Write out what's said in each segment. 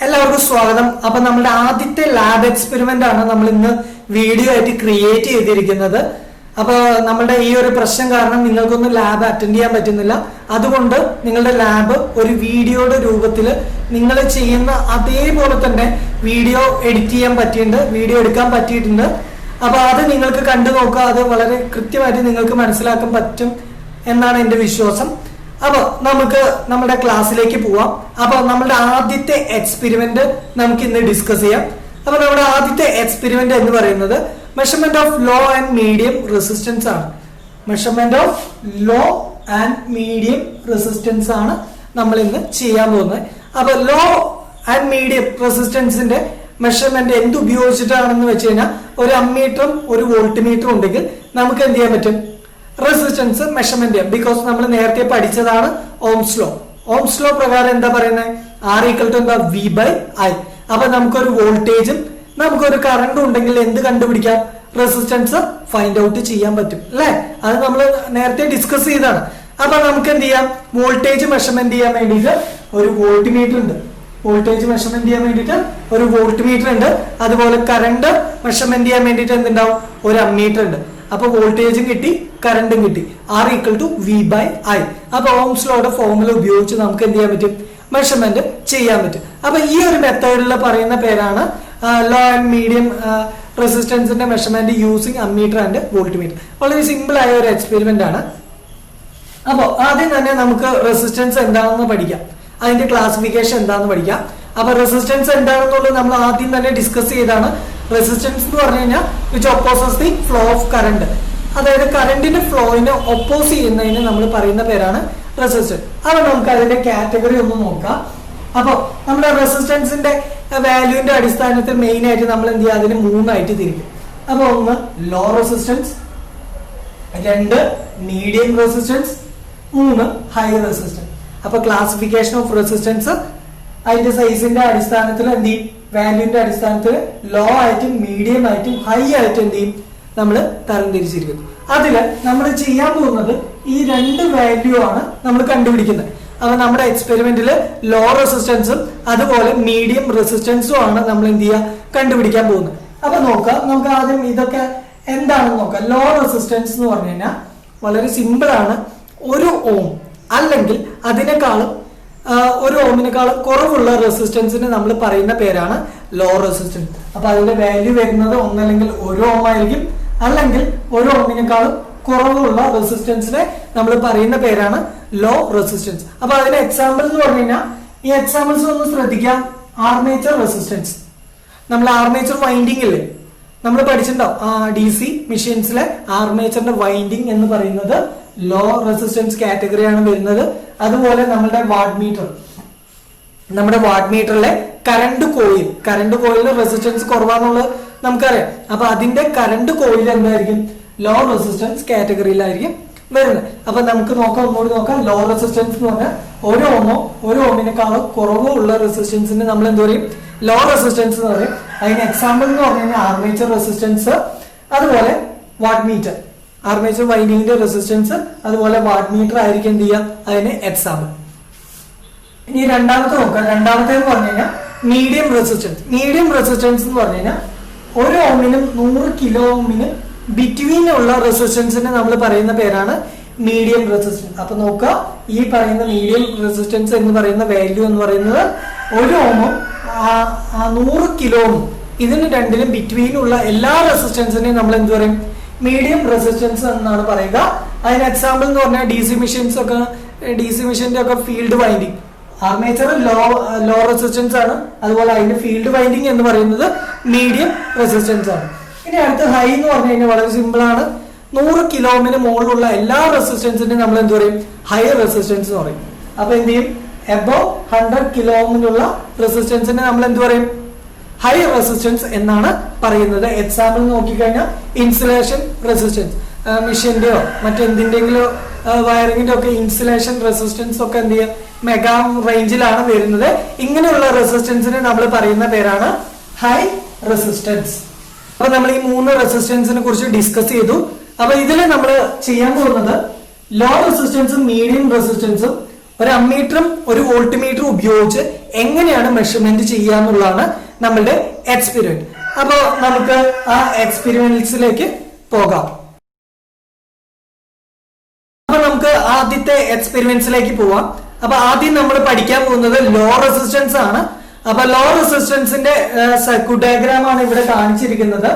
എല്ലാവർക്കും സ്വാഗതം. അപ്പൊ നമ്മുടെ ആദ്യത്തെ ലാബ് എക്സ്പെരിമെന്റ് ആണ് നമ്മൾ ഇന്ന് വീഡിയോ ആയിട്ട് ക്രിയേറ്റ് ചെയ്തിരിക്കുന്നത്. അപ്പൊ നമ്മുടെ ഈ ഒരു പ്രശ്നം കാരണം നിങ്ങൾക്കൊന്നും ലാബ് അറ്റൻഡ് ചെയ്യാൻ പറ്റുന്നില്ല. അതുകൊണ്ട് നിങ്ങളുടെ ലാബ് ഒരു വീഡിയോയുടെ രൂപത്തിൽ നിങ്ങൾ ചെയ്യുന്ന അതേപോലെ തന്നെ വീഡിയോ എഡിറ്റ് ചെയ്യാൻ പറ്റിയിട്ടുണ്ട്, വീഡിയോ എടുക്കാൻ പറ്റിയിട്ടുണ്ട്. അപ്പൊ അത് നിങ്ങൾക്ക് കണ്ടു നോക്കുക. അത് വളരെ കൃത്യമായിട്ട് നിങ്ങൾക്ക് മനസ്സിലാക്കാൻ പറ്റും എന്നാണ് എൻ്റെ വിശ്വാസം. അപ്പൊ നമുക്ക് നമ്മുടെ ക്ലാസ്സിലേക്ക് പോവാം. അപ്പൊ നമ്മുടെ ആദ്യത്തെ എക്സ്പെരിമെന്റ് നമുക്ക് ഇന്ന് ഡിസ്കസ് ചെയ്യാം. അപ്പൊ നമ്മുടെ ആദ്യത്തെ എക്സ്പെരിമെന്റ് എന്ന് പറയുന്നത് measurement of low and medium resistance ആണ്. Measurement of low and medium resistance ആണ് നമ്മൾ ഇന്ന് ചെയ്യാൻ പോകുന്നത്. അപ്പൊ ലോ ആൻഡ് മീഡിയം റെസിസ്റ്റൻസിന്റെ മെഷർമെന്റ് എന്ത് ഉപയോഗിച്ചിട്ടാണെന്ന് വെച്ച് കഴിഞ്ഞാൽ ഒരു അമ്മീറ്ററും ഒരു വോൾട്ട് മീറ്ററും ഉണ്ടെങ്കിൽ നമുക്ക് എന്ത് ചെയ്യാൻ പറ്റും? റെസിസ്റ്റൻസ് മെഷർമെന്റ് ചെയ്യാം. ബിക്കോസ് നമ്മൾ നേരത്തെ പഠിച്ചതാണ് ഓംസ് ലോ. ഓംസ് ലോ പ്രകാരം എന്താ പറയുന്നത്? ആർ ഈക്വൽ ടു എന്താ? V by I. അപ്പൊ നമുക്കൊരു വോൾട്ടേജും നമുക്കൊരു കറണ്ടും ഉണ്ടെങ്കിൽ എന്ത് കണ്ടുപിടിക്കാം? റെസിസ്റ്റൻസ് ഫൈൻഡ് ഔട്ട് ചെയ്യാൻ പറ്റും അല്ലെ? അത് നമ്മൾ നേരത്തെ ഡിസ്കസ് ചെയ്താണ്. അപ്പൊ നമുക്ക് എന്ത് ചെയ്യാം? വോൾട്ടേജ് മെഷർമെന്റ് ചെയ്യാൻ വേണ്ടിയിട്ട് ഒരു വോൾട്ട് മീറ്റർ ഉണ്ട്. വോൾട്ടേജ് മെഷർമെന്റ് ചെയ്യാൻ വേണ്ടിയിട്ട് ഒരു വോൾട്ട് മീറ്റർ ഉണ്ട്. അതുപോലെ കറണ്ട് മെഷർമെന്റ് ചെയ്യാൻ വേണ്ടിയിട്ട് എന്തുണ്ടാവും? ഒരു അമ്മീറ്റർ ഉണ്ട്. അപ്പൊ വോൾട്ടേജും കിട്ടി, കറണ്ടും കിട്ടി. R equal to V by I. അപ്പൊ ഓംസ് ലോയുടെ ഫോർമുല ഉപയോഗിച്ച് നമുക്ക് എന്ത് ചെയ്യാൻ പറ്റും? മെഷർമെന്റ് ചെയ്യാൻ പറ്റും. അപ്പൊ ഈ ഒരു മെത്തേഡിൽ പറയുന്ന പേരാണ് ലോ ആൻഡ് മീഡിയം റെസിസ്റ്റൻസിന്റെ measurement using ammeter and volt meter. വളരെ സിമ്പിൾ ആയ ഒരു എക്സ്പെരിമെന്റ് ആണ്. അപ്പോൾ ആദ്യം തന്നെ നമുക്ക് റെസിസ്റ്റൻസ് എന്താണെന്ന് പഠിക്കാം, അതിന്റെ ക്ലാസിഫിക്കേഷൻ എന്താണെന്ന് പഠിക്കാം. അപ്പൊ റെസിസ്റ്റൻസ് എന്താണെന്നുള്ളത് നമ്മൾ ആദ്യം തന്നെ ഡിസ്കസ് ചെയ്താണ്. റെസിസ്റ്റൻസ് എന്ന് പറഞ്ഞു കഴിഞ്ഞാൽ which opposes the flow of current, അതായത് കറണ്ടിന്റെ ഫ്ലോയിനെ ഒപ്പോസ് ചെയ്യുന്നതിന് നമ്മൾ പറയുന്ന പേരാണ് റെസിസ്റ്റൻസ്. അപ്പൊ നമുക്ക് അതിന്റെ കാറ്റഗറി ഒന്ന് നോക്കാം. അപ്പോൾ നമ്മുടെ റെസിസ്റ്റൻസിന്റെ വാല്യൂവിന്റെ അടിസ്ഥാനത്തിൽ മെയിൻ ആയിട്ട് നമ്മൾ എന്ത് ചെയ്യുക? അതിന് മൂന്നായിട്ട് തിരിക്കും. അപ്പൊ ഒന്ന് ലോ റെസിസ്റ്റൻസ്, രണ്ട് മീഡിയം റെസിസ്റ്റൻസ്, മൂന്ന് ഹൈ റെസിസ്റ്റൻസ്. അപ്പൊ ക്ലാസിഫിക്കേഷൻ ഓഫ് റെസിസ്റ്റൻസ് അതിന്റെ സൈസിന്റെ അടിസ്ഥാനത്തിൽ എന്ത് ചെയ്യും? വാല്യൂവിന്റെ അടിസ്ഥാനത്തിൽ ലോ ആയിട്ടും മീഡിയം ആയിട്ടും ഹൈ ആയിട്ടും എന്ത് ചെയ്യും? നമ്മൾ തരംതിരിച്ചിരിക്കുന്നു. അതില് നമ്മൾ ചെയ്യാൻ പോകുന്നത് ഈ രണ്ട് വാല്യൂ ആണ് നമ്മൾ കണ്ടുപിടിക്കുന്നത്. അപ്പൊ നമ്മുടെ എക്സ്പെരിമെന്റിൽ ലോ റെസിസ്റ്റൻസും അതുപോലെ മീഡിയം റെസിസ്റ്റൻസും ആണ് നമ്മൾ എന്ത് ചെയ്യുക? കണ്ടുപിടിക്കാൻ പോകുന്നത്. അപ്പൊ നോക്കാം, നമുക്ക് ആദ്യം ഇതൊക്കെ എന്താണെന്ന് നോക്കാം. ലോ റെസിസ്റ്റൻസ് എന്ന് പറഞ്ഞു കഴിഞ്ഞാൽ വളരെ സിമ്പിൾ ആണ്. ഒരു ഓം അല്ലെങ്കിൽ അതിനേക്കാളും ഒരു ഓമിനേക്കാളും കുറവുള്ള റെസിസ്റ്റൻസിന് നമ്മൾ പറയുന്ന പേരാണ് ലോ റെസിസ്റ്റൻസ്. അപ്പൊ അതിന്റെ വാല്യൂ വരുന്നത് ഒന്നല്ലെങ്കിൽ ഒരു ഓം ആയിരിക്കും, അല്ലെങ്കിൽ ഒരു ഓമിനേക്കാളും കുറവുള്ള റെസിസ്റ്റൻസിനെ നമ്മൾ പറയുന്ന പേരാണ് ലോ റെസിസ്റ്റൻസ്. അപ്പൊ അതിന്റെ എക്സാമ്പിൾ എന്ന് പറഞ്ഞു കഴിഞ്ഞാൽ ഈ എക്സാമ്പിൾസ് ഒന്ന് ശ്രദ്ധിക്കാം. ആർമേച്ചർ റെസിസ്റ്റൻസ്, നമ്മൾ ആർമേച്ചർ വൈൻഡിങ് ഇല്ലേ, നമ്മൾ പഠിച്ചിട്ടുണ്ടാവും. ഡി സി മെഷീൻസിലെ ആർമേച്ചറിന്റെ വൈൻഡിങ് എന്ന് പറയുന്നത് ലോ റെസിസ്റ്റൻസ് കാറ്റഗറിയാണ് വരുന്നത്. അതുപോലെ നമ്മുടെ വാട്ട് മീറ്റർ, നമ്മുടെ വാട്ട് മീറ്ററിലെ കറണ്ട് കോയിൽ റെസിസ്റ്റൻസ് കുറവാന്നുള്ളത് നമുക്കറിയാം. അപ്പൊ അതിന്റെ കറണ്ട് കോയിൽ എന്തായിരിക്കും? ലോ റെസിസ്റ്റൻസ് കാറ്റഗറിയിലായിരിക്കും വരുന്നത്. അപ്പൊ നമുക്ക് നോക്കാം, ഒന്നുകൂടി നോക്കാം. ലോ റെസിസ്റ്റൻസ് എന്ന് പറഞ്ഞാൽ ഒരു ഓമിനേക്കാളോ കുറവോ ഉള്ള റെസിസ്റ്റൻസിന് നമ്മൾ എന്ത് പറയും? ലോ റെസിസ്റ്റൻസ് എന്ന് പറയും. അതിന് എക്സാമ്പിൾ എന്ന് പറഞ്ഞു കഴിഞ്ഞാൽ ആർമേച്ചർ റെസിസ്റ്റൻസ്, അതുപോലെ വാട്ട് മീറ്റർ. ആർമേച്ചർ വൈൻഡിങ്ങിന്റെ റെസിസ്റ്റൻസ് അതുപോലെ വാട്ട് മീറ്റർ ആയിരിക്കും എന്ത് ചെയ്യുക? അതിന് എക്സാമ്പിൾ. ഇനി രണ്ടാമത്തെ നോക്കാം. രണ്ടാമത്തേന്ന് പറഞ്ഞു കഴിഞ്ഞാൽ മീഡിയം റെസിസ്റ്റൻസ്. മീഡിയം റെസിസ്റ്റൻസ് എന്ന് പറഞ്ഞു കഴിഞ്ഞാൽ ഒരു ഓമിനും 100 കിലോ ഓമിനും ബിറ്റ്വീൻ ഉള്ള റെസിസ്റ്റൻസിന് നമ്മൾ പറയുന്ന പേരാണ് മീഡിയം റെസിസ്റ്റൻസ്. അപ്പൊ നോക്കുക, ഈ പറയുന്ന മീഡിയം റെസിസ്റ്റൻസ് എന്ന് പറയുന്ന വാല്യൂ എന്ന് പറയുന്നത് ഒരു ഓമും 100 കിലോ ഓമും, ഇതിന് രണ്ടിനും ബിറ്റ്വീൻ ഉള്ള എല്ലാ റെസിസ്റ്റൻസിനെയും നമ്മൾ എന്ത് പറയും? മീഡിയം റെസിസ്റ്റൻസ് എന്നാണ് പറയുക. അതിന് എക്സാമ്പിൾ എന്ന് പറഞ്ഞാൽ ഡി സി മെഷീന്റെ ഒക്കെ field winding. Armature low resistance ആണ്, അതുപോലെ അതിന്റെ ഫീൽഡ് വൈൻഡിങ് എന്ന് പറയുന്നത് മീഡിയം റെസിസ്റ്റൻസ് ആണ്. ഇനി അടുത്ത് ഹൈ എന്ന് പറഞ്ഞു കഴിഞ്ഞാൽ വളരെ സിമ്പിൾ ആണ്. 100 കിലോമിന് മുകളിലുള്ള എല്ലാ റെസിസ്റ്റൻസിനും നമ്മൾ എന്ത് പറയും? ഹൈ റെസിസ്റ്റൻസ് എന്ന് പറയും. അപ്പൊ എന്ത് ചെയ്യും? എബോവ് 100 കിലോമിനുള്ള റെസിസ്റ്റൻസിനെ നമ്മൾ എന്ത് പറയും? ഹൈ റെസിസ്റ്റൻസ് എന്നാണ് പറയുന്നത്. എക്സാമ്പിൾ നോക്കിക്കഴിഞ്ഞാൽ ഇൻസുലേഷൻ റെസിസ്റ്റൻസ്, മെഷീന്റെയോ മറ്റെന്തിന്റെങ്കിലും വയറിങ്ങിന്റെ ഒക്കെ ഇൻസുലേഷൻ റെസിസ്റ്റൻസ് ഒക്കെ എന്ത് ചെയ്യാം? മെഗാ റേഞ്ചിലാണ് വരുന്നത്. ഇങ്ങനെയുള്ള റെസിസ്റ്റൻസിനെ നമ്മൾ പറയുന്ന പേരാണ് ഹൈ റെസിസ്റ്റൻസ്. അപ്പൊ നമ്മൾ ഈ 3 റെസിസ്റ്റൻസിനെ കുറിച്ച് ഡിസ്കസ് ചെയ്തു. അപ്പൊ ഇതിൽ നമ്മൾ ചെയ്യാൻ പോകുന്നത് ലോ റെസിസ്റ്റൻസും മീഡിയം റെസിസ്റ്റൻസും ഒരു അമ്മീറ്ററും ഒരു വോൾട്ട് മീറ്ററും ഉപയോഗിച്ച് എങ്ങനെയാണ് മെഷർമെന്റ് ചെയ്യുക എന്നുള്ളതാണ് നമ്മളുടെ എക്സ്പെരിമെന്റ്. അപ്പൊ നമുക്ക് ആ എക്സ്പെരിമെന്റ്സിലേക്ക് പോകാം. അപ്പൊ നമുക്ക് ആദ്യത്തെ എക്സ്പെരിമെന്റ്സിലേക്ക് പോവാം. അപ്പൊ ആദ്യം നമ്മൾ പഠിക്കാൻ പോകുന്നത് ലോ റെസിസ്റ്റൻസ് ആണ്. അപ്പൊ ലോ റെസിസ്റ്റൻസിന്റെ സർക്യൂട്ട് ഡയഗ്രാം ആണ് ഇവിടെ കാണിച്ചിരിക്കുന്നത്.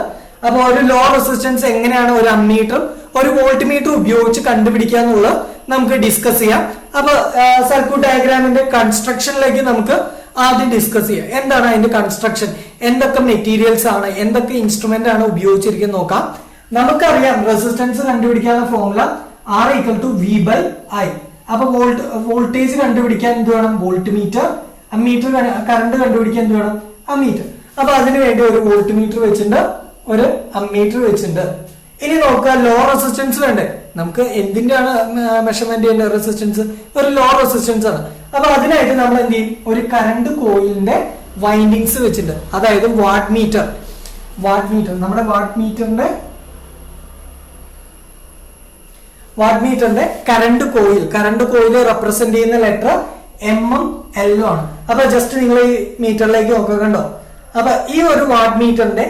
അപ്പൊ ഒരു ലോ റെസിസ്റ്റൻസ് എങ്ങനെയാണ് ഒരു അമ്മീറ്റർ ഒരു വോൾട്ട് മീറ്റർ ഉപയോഗിച്ച് കണ്ടുപിടിക്കുക എന്നുള്ളത് നമുക്ക് ഡിസ്കസ് ചെയ്യാം. അപ്പൊ സർക്യൂട്ട് ഡയഗ്രാമിന്റെ കൺസ്ട്രക്ഷനിലേക്ക് നമുക്ക് ആദ്യം ഡിസ്കസ് ചെയ്യാം. എന്താണ് അതിന്റെ കൺസ്ട്രക്ഷൻ, എന്തൊക്കെ മെറ്റീരിയൽസ് ആണ്, എന്തൊക്കെ ഇൻസ്ട്രുമെന്റ് ആണ് ഉപയോഗിച്ചിരിക്കുന്നത് നോക്കാം. നമുക്കറിയാം റെസിസ്റ്റൻസ് കണ്ടുപിടിക്കാനുള്ള ഫോർമുല R = V/I. അപ്പൊ വോൾട്ടേജ് കണ്ടുപിടിക്കാൻ എന്ത് വേണം, വോൾട്ട് മീറ്റർ. അമ്മീറ്റർ കറണ്ട് കണ്ടുപിടിക്കാൻ എന്ത് വേണം, അമ്മീറ്റർ. അപ്പൊ അതിനു വേണ്ടി ഒരു വോൾട്ട് മീറ്റർ വെച്ചിട്ടുണ്ട്, ഒരു അമ്മീറ്റർ വെച്ചിട്ടുണ്ട്. ഇനി നോക്കുക, ലോ റെസിസ്റ്റൻസ് വേണ്ടേ നമുക്ക്, എന്തിന്റെയാണ് മെഷർമെന്റ് ചെയ്യേണ്ട റെസിസ്റ്റൻസ്, ഒരു ലോ റെസിസ്റ്റൻസ് ആണ്. അപ്പൊ അതിനായിട്ട് നമ്മൾ എന്ത് ചെയ്യും, ഒരു കറണ്ട് കോയിലിന്റെ വൈൻഡിങ്സ് വെച്ചിട്ടുണ്ട്, അതായത് വാട്ട് മീറ്റർ. നമ്മുടെ വാട്ട് മീറ്ററിന്റെ കറണ്ട് കോയിൽ റെപ്രസെന്റ് ചെയ്യുന്ന ലെറ്റർ MM/L ആണ്. അപ്പൊ ജസ്റ്റ് നിങ്ങൾ ഈ മീറ്ററിലേക്ക് നോക്കുക, കണ്ടോ. അപ്പൊ ഈ ഒരു വാട്ട് മീറ്ററിന്റെ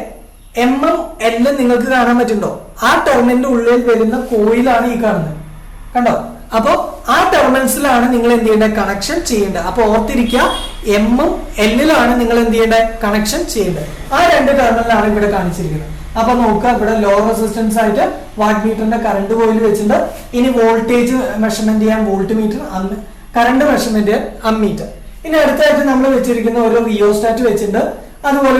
MM/L നിങ്ങൾക്ക് കാണാൻ പറ്റുന്നുണ്ടോ, ആ ടെർമിനലിന്റെ ഉള്ളിൽ വരുന്ന കോയിലാണ് ഈ കാണുന്നത്, കണ്ടോ. അപ്പൊ ആ ടെർമിനൽസിലാണ് നിങ്ങൾ എന്ത് ചെയ്യേണ്ടത്, കണക്ഷൻ ചെയ്യേണ്ടത്. അപ്പൊ ഓർത്തിരിക്കുക, MM/L നിങ്ങൾ എന്ത് ചെയ്യേണ്ടത്, കണക്ഷൻ ചെയ്യേണ്ടത്. ആ രണ്ട് ടെർമിനലാണ് ഇവിടെ കാണിച്ചിരിക്കുന്നത്. അപ്പൊ നോക്കുക, ഇവിടെ ലോ റെസിസ്റ്റൻസ് ആയിട്ട് വാട്ട് മീറ്ററിന്റെ കറണ്ട് കോയിൽ വെച്ചിട്ടുണ്ട്. ഇനി വോൾട്ടേജ് മെഷർമെന്റ് ചെയ്യാൻ വോൾട്ട് മീറ്റർ, കറണ്ട് മെഷർമെന്റ് ചെയ്യാൻ അമ്മീറ്റർ. ഇനി അടുത്തായിട്ട് നമ്മൾ വെച്ചിരിക്കുന്ന ഒരു റിയോസ്റ്റാറ്റ് വെച്ചിട്ടുണ്ട്. അതുപോലെ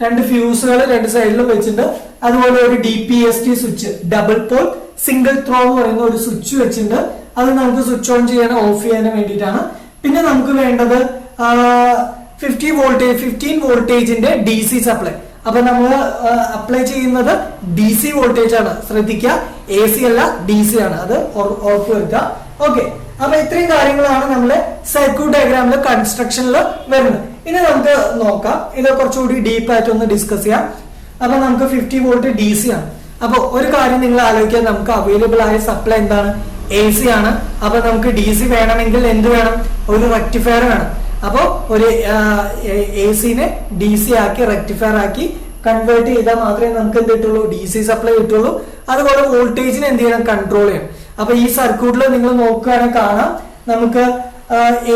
രണ്ട് ഫ്യൂസുകൾ രണ്ട് സൈഡിലും വെച്ചിട്ടുണ്ട്. അതുപോലെ ഒരു DPST switch, double Paul single throw എന്ന് പറയുന്ന ഒരു സ്വിച്ച് വെച്ചിട്ടുണ്ട്. അത് നമുക്ക് സ്വിച്ച് ഓൺ ചെയ്യാനും ഓഫ് ചെയ്യാനും വേണ്ടിയിട്ടാണ്. പിന്നെ നമുക്ക് വേണ്ടത് 15 വോൾട്ടേജിന്റെ DC സപ്ലൈ. അപ്പൊ നമ്മൾ അപ്ലൈ ചെയ്യുന്നത് DC വോൾട്ടേജ് ആണ്, ശ്രദ്ധിക്കുക, AC അല്ല, DC ആണ്, അത് ഓർത്ത് വെക്കുക. ഓക്കെ, അപ്പൊ ഇത്രയും കാര്യങ്ങളാണ് നമ്മള് സർക്യൂട്ട് ഡയഗ്രാമിലെ കൺസ്ട്രക്ഷനിൽ വരുന്നത്. ഇനി നമുക്ക് നോക്കാം, ഇത് കുറച്ചുകൂടി ഡീപ്പായിട്ട് ഒന്ന് ഡിസ്കസ് ചെയ്യാം. അപ്പൊ നമുക്ക് 50 വോൾട്ട് DC ആണ്. അപ്പൊ ഒരു കാര്യം നിങ്ങൾ ആലോചിക്കുക, നമുക്ക് അവൈലബിൾ ആയ സപ്ലൈ എന്താണ്, AC ആണ്. അപ്പൊ നമുക്ക് DC വേണമെങ്കിൽ എന്ത് വേണം, ഒരു റെക്ടിഫയർ വേണം. അപ്പൊ ഒരു AC-നെ DC ആക്കി റെക്ടിഫയർ ആക്കി കൺവേർട്ട് ചെയ്താൽ മാത്രമേ നമുക്ക് എന്ത് കിട്ടുള്ളൂ, DC സപ്ലൈ കിട്ടുള്ളൂ. അതുപോലെ വോൾട്ടേജിനെ എന്ത് ചെയ്യണം, കൺട്രോൾ ചെയ്യണം. അപ്പൊ ഈ സർക്യൂട്ടിൽ നിങ്ങൾ നോക്കുകയാണെങ്കിൽ കാണാം, നമുക്ക്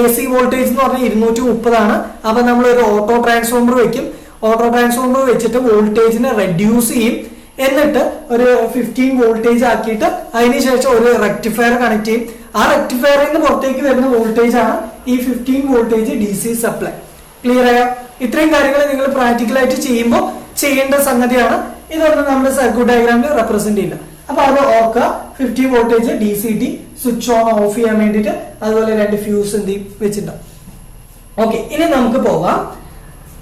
AC വോൾട്ടേജ് എന്ന് പറഞ്ഞാൽ 230 ആണ്. അപ്പൊ നമ്മൾ ഒരു ഓട്ടോ ട്രാൻസ്ഫോമർ വെക്കും. ഓട്ടോ ട്രാൻസ്ഫോമർ വെച്ചിട്ട് വോൾട്ടേജിനെ റെഡ്യൂസ് ചെയ്യും. എന്നിട്ട് ഒരു 15 വോൾട്ടേജ് ആക്കിയിട്ട് അതിനുശേഷം ഒരു റെക്ടിഫയർ കണക്ട് ചെയ്യും. ആ റെക്ടിഫയറിൽ നിന്ന് പുറത്തേക്ക് വരുന്ന വോൾട്ടേജ് ആണ് ഈ 15 വോൾട്ടേജ് DC സപ്ലൈ. ക്ലിയർ ആയോ? ഇത്രയും കാര്യങ്ങൾ നിങ്ങൾ പ്രാക്ടിക്കലായിട്ട് ചെയ്യുമ്പോൾ ചെയ്യേണ്ട സംഗതിയാണ്. ഇതൊന്നും നമ്മുടെ സർക്യൂട്ട് ഡയഗ്രാമിൽ റെപ്രസെന്റ് ചെയ്യില്ല. അപ്പൊ അത് ഓർക്കുക, 50 voltage DC switch on of ചെയ്യാൻ വേണ്ടിയിട്ട്. അതുപോലെ രണ്ട് ഫ്യൂസ് എന്ത് വെച്ചിട്ടുണ്ടാവും. ഓക്കെ, ഇനി നമുക്ക് പോകാം.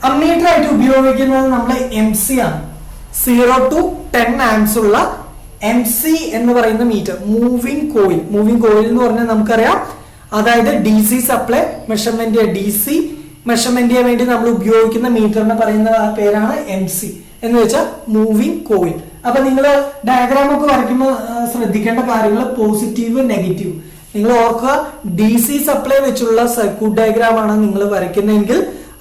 അമ്മീറ്റർ ആയിട്ട് ഉപയോഗിക്കുന്നത് നമ്മുടെ MC ആണ്. 0 to 10 amps ഉള്ള MC എന്ന് പറയുന്ന മീറ്റർ, മൂവിംഗ് കോയിൽ എന്ന് പറഞ്ഞാൽ നമുക്കറിയാം, അതായത് DC supply measurement, DC measurement ചെയ്യാൻ വേണ്ടി നമ്മൾ ഉപയോഗിക്കുന്ന മീറ്ററിനെ പറയുന്ന പേരാണ് MC എന്ന് വെച്ചാൽ മൂവിംഗ് കോയിൽ. അപ്പൊ നിങ്ങൾ ഡയഗ്രാം ഒക്കെ വരയ്ക്കുമ്പോൾ ശ്രദ്ധിക്കേണ്ട കാര്യങ്ങൾ പോസിറ്റീവ്, നെഗറ്റീവ്. നിങ്ങൾ ഓർക്കുക, DC സപ്ലൈ വെച്ചുള്ള സർക്യൂട്ട് ഡയഗ്രാം ആണ് നിങ്ങൾ വരയ്ക്കുന്നതെങ്കിൽ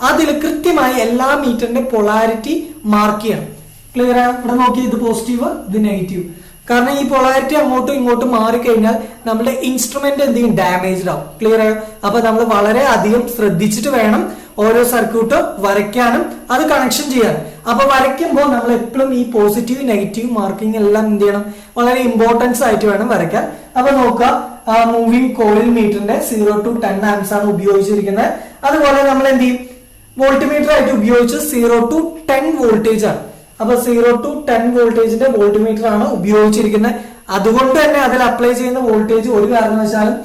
അതിൽ കൃത്യമായി എല്ലാ മീറ്ററിന്റെ പൊളാരിറ്റി മാർക്ക് ചെയ്യണം. ക്ലിയർ ആണ്? ഇവിടെ നോക്കി, ഇത് പോസിറ്റീവ്, ഇത് നെഗറ്റീവ്. കാരണം ഈ പൊളാരിറ്റി അങ്ങോട്ടും ഇങ്ങോട്ടും മാറിക്കഴിഞ്ഞാൽ നമ്മുടെ ഇൻസ്ട്രുമെന്റ് എന്തെങ്കിലും ഡാമേജ്ഡ് ആവും. ക്ലിയർ ആയോ? അപ്പൊ നമ്മൾ വളരെ അധികം ശ്രദ്ധിച്ചിട്ട് വേണം ഓരോ സർക്യൂട്ട് വരയ്ക്കാനും അത് കണക്ഷൻ ചെയ്യാനും. അപ്പൊ വരയ്ക്കുമ്പോൾ നമ്മൾ എപ്പോഴും ഈ പോസിറ്റീവ്, നെഗറ്റീവ് മാർക്കിംഗ് എല്ലാം എന്ത് ചെയ്യണം, വളരെ ഇമ്പോർട്ടൻസ് ആയിട്ട് വേണം വരയ്ക്കാൻ. അപ്പൊ നോക്കുക, മൂവിംഗ് കോയിൽ മീറ്ററിന്റെ 0 to 10 amps ആണ് ഉപയോഗിച്ചിരിക്കുന്നത്. അതുപോലെ നമ്മൾ എന്ത് ചെയ്യും, വോൾട്ട് മീറ്റർ ആയിട്ട് ഉപയോഗിച്ച് 0 to 10 വോൾട്ടേജ് ആണ്. അപ്പൊ 0 to 10 വോൾട്ടേജിന്റെ വോൾട്ട് മീറ്റർ ആണ് ഉപയോഗിച്ചിരിക്കുന്നത്. അതുകൊണ്ട് തന്നെ അതിൽ അപ്ലൈ ചെയ്യുന്ന വോൾട്ടേജ് ഒരു കാരണവശാലും